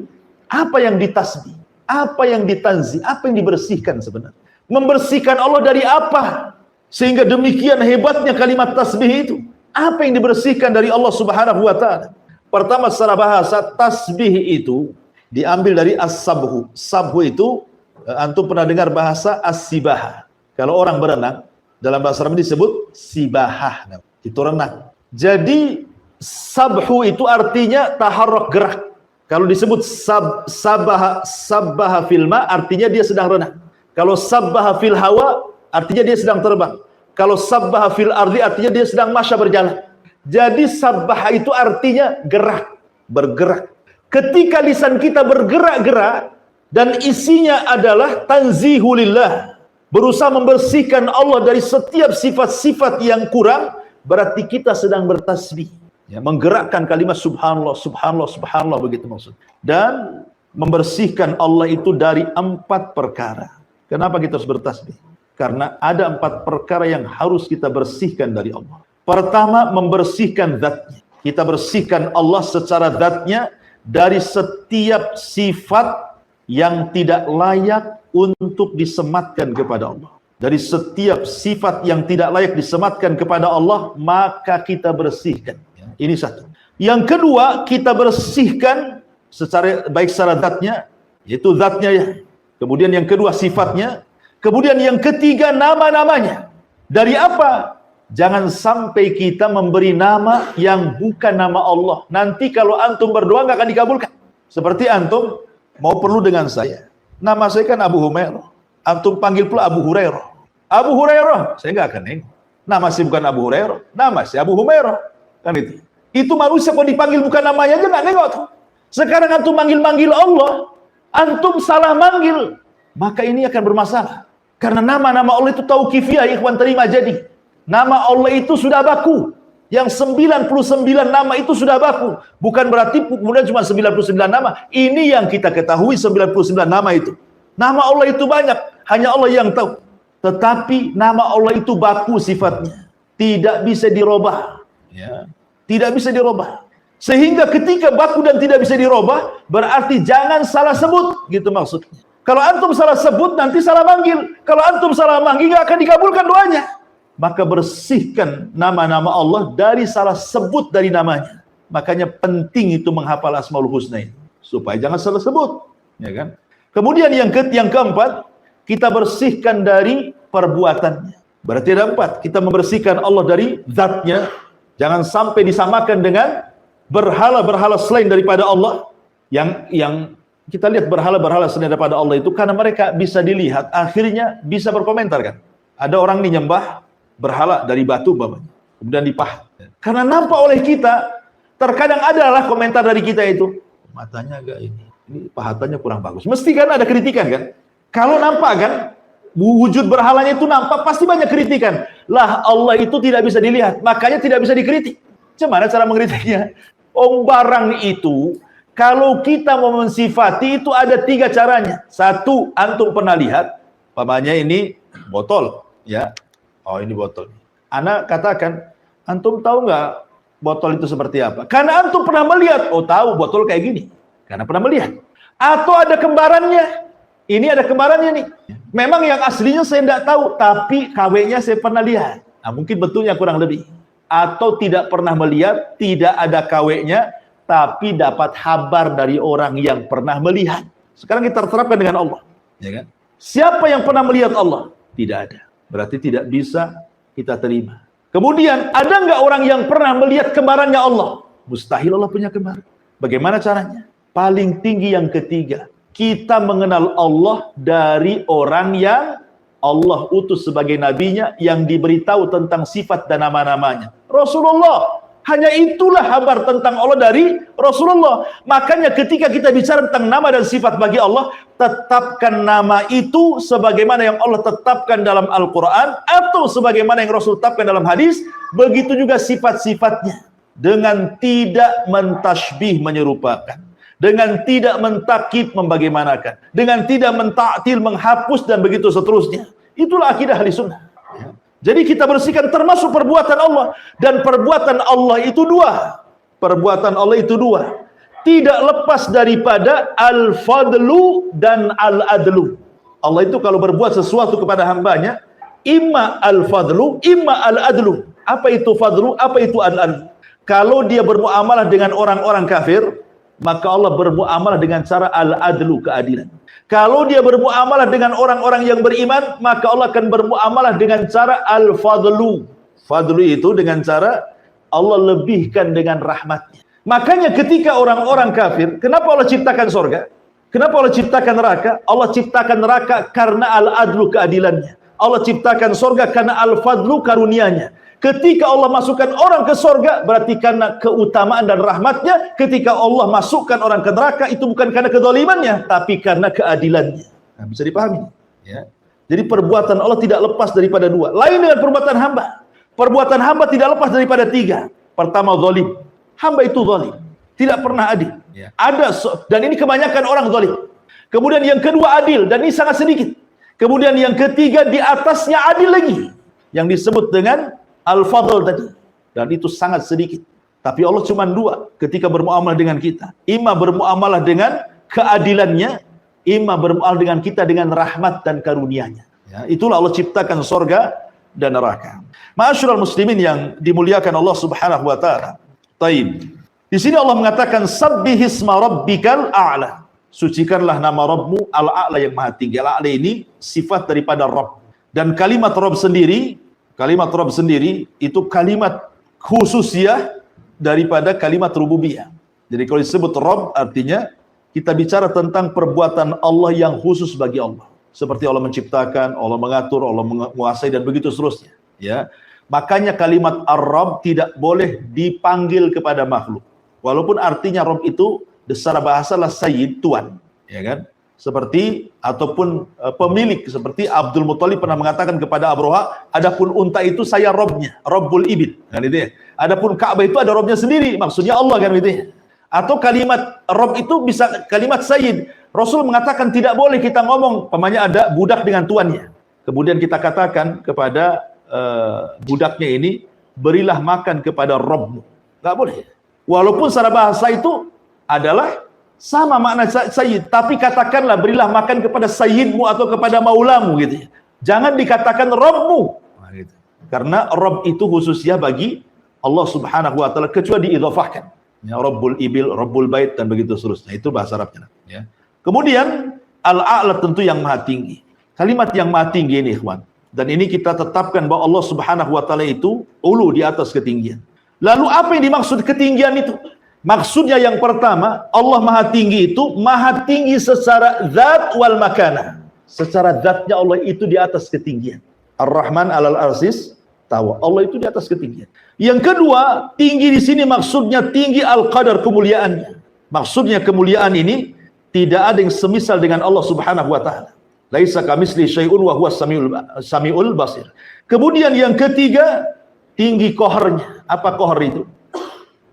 apa yang ditasbih? Apa yang ditanzi? Apa yang dibersihkan sebenarnya? Membersihkan Allah dari apa? Sehingga demikian hebatnya kalimat tasbih itu. Apa yang dibersihkan dari Allah Subhanahu wa taala? Pertama, secara bahasa, tasbih itu diambil dari as-sabhu. Sabhu itu, antum pernah dengar bahasa as-sibahah. Kalau orang berenang, dalam bahasa Arab disebut sibahah. Itu renang. Jadi, sabhu itu artinya taharrak, gerak. Kalau disebut sabbaha fil ma, artinya dia sedang renang. Kalau sabbaha fil hawa, artinya dia sedang terbang. Kalau sabbaha fil ardi, artinya dia sedang masya, berjalan. Jadi sabbaha itu artinya gerak, bergerak. Ketika lisan kita bergerak-gerak dan isinya adalah tanzihulillah, berusaha membersihkan Allah dari setiap sifat-sifat yang kurang, berarti kita sedang bertasbih. Ya, menggerakkan kalimat subhanallah, subhanallah, subhanallah, begitu maksud. Dan membersihkan Allah itu dari 4 perkara. Kenapa kita harus bertasbih? Karena ada 4 perkara yang harus kita bersihkan dari Allah. Pertama, membersihkan zatnya. Kita bersihkan Allah secara zatnya dari setiap sifat yang tidak layak untuk disematkan kepada Allah. Dari setiap sifat yang tidak layak disematkan kepada Allah, maka kita bersihkan. Ini satu. Yang kedua, kita bersihkan secara baik secara zatnya, yaitu zatnya ya. Kemudian yang kedua sifatnya. Kemudian yang ketiga nama-namanya. Dari apa? Jangan sampai kita memberi nama yang bukan nama Allah. Nanti kalau antum berdoa nggak akan dikabulkan. Seperti antum mau perlu dengan saya. Nama saya kan Abu Humairah. Antum panggil pula Abu Hurairah. Abu Hurairah, saya nggak akan nengok. Nama saya bukan Abu Hurairah, nama saya Abu Humairah. Kan itu. Itu manusia kalau dipanggil bukan namanya aja nggak nengok tuh. Sekarang antum manggil-manggil Allah, antum salah manggil, maka ini akan bermasalah. Karena nama-nama Allah itu tauqifiyah, ikhwan, terima jadi. Nama Allah itu sudah baku. Yang 99 nama itu sudah baku. Bukan berarti kemudian cuma 99 nama. Ini yang kita ketahui 99 nama itu. Nama Allah itu banyak, hanya Allah yang tahu. Tetapi nama Allah itu baku sifatnya. Tidak bisa dirubah. Ya. Tidak bisa dirubah. Sehingga ketika baku dan tidak bisa dirubah, berarti jangan salah sebut. Gitu maksudnya. Kalau antum salah sebut, nanti salah manggil. Kalau antum salah manggil, nggak akan dikabulkan doanya. Maka bersihkan nama-nama Allah dari salah sebut dari namanya. Makanya penting itu menghafal Asmaul Husna ini. Supaya jangan salah sebut. Ya kan? Kemudian yang keempat, kita bersihkan dari perbuatannya. Berarti ada 4. Kita membersihkan Allah dari zatnya. Jangan sampai disamakan dengan berhala-berhala selain daripada Allah. Yang kita lihat berhala-berhala selain daripada Allah itu karena mereka bisa dilihat, akhirnya bisa berkomentar kan. Ada orang nih nyembah berhala dari batu bapaknya, kemudian dipahat. Karena nampak oleh kita, terkadang adalah komentar dari kita itu, matanya agak ini pahatannya kurang bagus. Mesti kan ada kritikan kan? Kalau nampak kan, wujud berhalanya itu nampak, pasti banyak kritikan. Lah Allah itu tidak bisa dilihat, makanya tidak bisa dikritik. Gimana cara mengkritiknya? Barang itu, kalau kita mau mensifati itu ada 3 caranya. 1, antum pernah lihat, umpamanya ini botol, ya. Oh ini botol. Ana katakan, antum tahu nggak botol itu seperti apa? Karena antum pernah melihat, tahu botol kayak gini. Karena pernah melihat. Atau ada kembarannya. Ini ada kembarannya nih. Memang yang aslinya saya tidak tahu, tapi KW-nya saya pernah lihat. Nah, mungkin betulnya kurang lebih. Atau tidak pernah melihat, tidak ada KW-nya, tapi dapat kabar dari orang yang pernah melihat. Sekarang kita terapkan dengan Allah. Ya kan? Siapa yang pernah melihat Allah? Tidak ada. Berarti tidak bisa kita terima. Kemudian, ada nggak orang yang pernah melihat kembarannya Allah? Mustahil Allah punya kembar. Bagaimana caranya? Paling tinggi yang ketiga, kita mengenal Allah dari orang yang Allah utus sebagai nabinya, yang diberitahu tentang sifat dan nama-namanya. Rasulullah. Hanya itulah kabar tentang Allah dari Rasulullah. Makanya ketika kita bicara tentang nama dan sifat bagi Allah, tetapkan nama itu sebagaimana yang Allah tetapkan dalam Al-Quran, atau sebagaimana yang Rasul tetapkan dalam hadis. Begitu juga sifat-sifatnya, dengan tidak mentashbih menyerupakan, dengan tidak mentakib membagaimanakan, dengan tidak mentaktil menghapus, dan begitu seterusnya. Itulah akidah ahli sunnah. Jadi kita bersihkan termasuk perbuatan Allah. Dan perbuatan Allah itu 2. Perbuatan Allah itu 2. Tidak lepas daripada al-fadlu dan al-adlu. Allah itu kalau berbuat sesuatu kepada hambanya, imma al-fadlu, imma al-adlu. Apa itu fadlu? Apa itu al-adlu? Kalau dia bermuamalah dengan orang-orang kafir, maka Allah bermuamalah dengan cara al-adlu, keadilan. Kalau dia bermuamalah dengan orang-orang yang beriman, maka Allah akan bermuamalah dengan cara al-fadlu. Fadlu itu dengan cara Allah lebihkan dengan rahmatnya. Makanya ketika orang-orang kafir, kenapa Allah ciptakan surga? Kenapa Allah ciptakan neraka? Allah ciptakan neraka karena al-adlu, keadilannya. Allah ciptakan surga karena al-fadlu, karunianya. Ketika Allah masukkan orang ke surga, berarti karena keutamaan dan rahmatnya. Ketika Allah masukkan orang ke neraka, itu bukan karena kezalimannya, tapi karena keadilannya. Nah, bisa dipahami. Ya. Jadi perbuatan Allah tidak lepas daripada 2. Lain dengan perbuatan hamba. Perbuatan hamba tidak lepas daripada 3. Pertama, zalim. Hamba itu zalim. Tidak pernah adil. Ya. Dan ini kebanyakan orang zalim. Kemudian yang kedua, adil. Dan ini sangat sedikit. Kemudian yang ketiga, di atasnya adil lagi. Yang disebut dengan al-fadl tadi. Dan itu sangat sedikit. Tapi Allah cuma 2 ketika bermuamalah dengan kita. Ima bermuamalah dengan keadilannya, ima bermuamalah dengan kita dengan rahmat dan karunia-Nya. Ya, itulah Allah ciptakan surga dan neraka. Ma'asyiral muslimin yang dimuliakan Allah Subhanahu wa taala. Taib. Di sini Allah mengatakan sabbihisma rabbikal a'la. Sucikanlah nama Rabbmu al-a'la, yang maha tinggi. Al-a'la ini sifat daripada Rabb. Dan kalimat Rabb sendiri itu kalimat khususiyah daripada kalimat rububiyah. Jadi kalau disebut Rabb, artinya kita bicara tentang perbuatan Allah yang khusus bagi Allah. Seperti Allah menciptakan, Allah mengatur, Allah menguasai, dan begitu seterusnya. Ya, makanya kalimat Ar-Rabb tidak boleh dipanggil kepada makhluk. Walaupun artinya Rabb itu secara bahasa lah Sayyid, Tuan, ya kan? Seperti ataupun pemilik, seperti Abdul Muthalib pernah mengatakan kepada Abroha, adapun unta itu saya Robnya, Rabbul Ibil, kan itu ya. Adapun Ka'bah itu ada Robnya sendiri, maksudnya Allah, kan itu ya. Atau kalimat Rabb itu bisa kalimat Sayyid. Rasul mengatakan tidak boleh kita ngomong, pamannya ada budak dengan tuannya. Kemudian kita katakan kepada budaknya ini, berilah makan kepada Rabbmu. Nggak boleh. Walaupun secara bahasa itu adalah sama makna sayyid, tapi katakanlah berilah makan kepada sayyidmu atau kepada maulamu gitu ya. Jangan dikatakan Rabbmu. Nah, gitu. Karena Rabb itu khususnya bagi Allah Subhanahu wa taala kecuali diidhafahkan. Ya, Rabbul Ibil, Rabbul Bait, dan begitu seterusnya. Itu bahasa Arabnya, ya. Kemudian Al-A'la tentu yang maha tinggi. Kalimat yang maha tinggi ini, ikhwan. Dan ini kita tetapkan bahwa Allah Subhanahu wa taala itu ulu di atas ketinggian. Lalu apa yang dimaksud ketinggian itu? Maksudnya yang pertama, Allah maha tinggi itu maha tinggi secara zat wal makana. Secara zatnya Allah itu di atas ketinggian. Ar-Rahman 'alal arsis tawa. Allah itu di atas ketinggian. Yang kedua, tinggi di sini maksudnya tinggi al-qadar, kemuliaannya. Maksudnya kemuliaan ini tidak ada yang semisal dengan Allah Subhanahu wa taala. Laisa kamitsli syai'un wa huwas samiul basir. Kemudian yang ketiga, tinggi qaharnya. Apa qahar itu?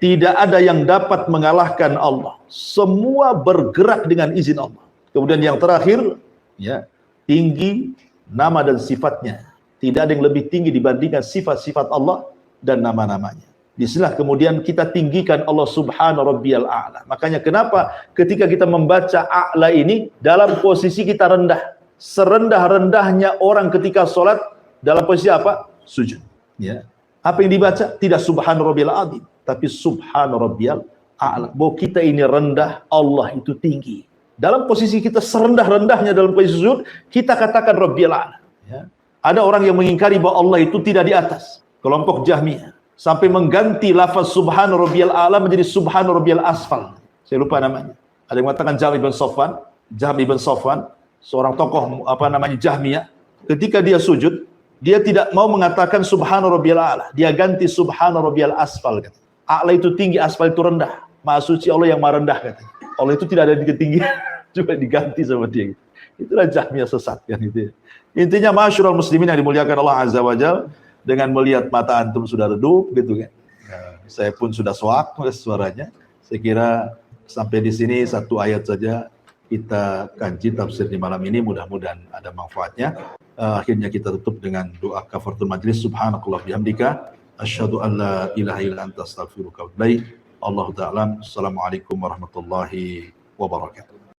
Tidak ada yang dapat mengalahkan Allah. Semua bergerak dengan izin Allah. Kemudian yang terakhir, ya, tinggi nama dan sifatnya. Tidak ada yang lebih tinggi dibandingkan sifat-sifat Allah dan nama-namanya. Disinilah kemudian kita tinggikan Allah Subhanahu Rabbiyal A'la. Makanya kenapa ketika kita membaca A'la ini dalam posisi kita rendah. Serendah-rendahnya orang ketika sholat dalam posisi apa? Sujud. Ya. Apa yang dibaca? Tidak Subhana Rabbiyal Azim, tapi Subhana Rabbiyal A'la. Bahwa kita ini rendah, Allah itu tinggi. Dalam posisi kita serendah-rendahnya dalam posisi sujud, kita katakan Rabbiyal A'la. Ya. Ada orang yang mengingkari bahwa Allah itu tidak di atas. Kelompok Jahmiyah. Sampai mengganti lafaz Subhana Rabbiyal A'la menjadi Subhana Rabbiyal Asfal. Saya lupa namanya. Ada yang mengatakan Jahm ibn Safwan, seorang tokoh Jahmiyah. Ketika dia sujud, dia tidak mau mengatakan Subhana Rabbiyal A'la. Dia ganti Subhana Rabbiyal Asfal. A'la itu tinggi, asfal itu rendah. Maha suci Allah yang maha rendah, katanya. Allah itu tidak ada di ketinggian. Coba diganti sama dia. Itulah Jahmiyah sesat kan itu. Intinya masyarul muslimin yang dimuliakan Allah Azza wa Jalla, dengan melihat mata antum sudah redup gitu kan. Saya pun sudah soak suaranya. Saya kira sampai di sini satu ayat saja kita kaji tafsir di malam ini, mudah-mudahan ada manfaatnya. Akhirnya kita tutup dengan doa kafaratul majlis. Subhanakallah bihamdika asyhadu an la ilaha illa anta astaghfiruka wa atubu ilaik. Allahu ta'ala. Assalamualaikum warahmatullahi wabarakatuh.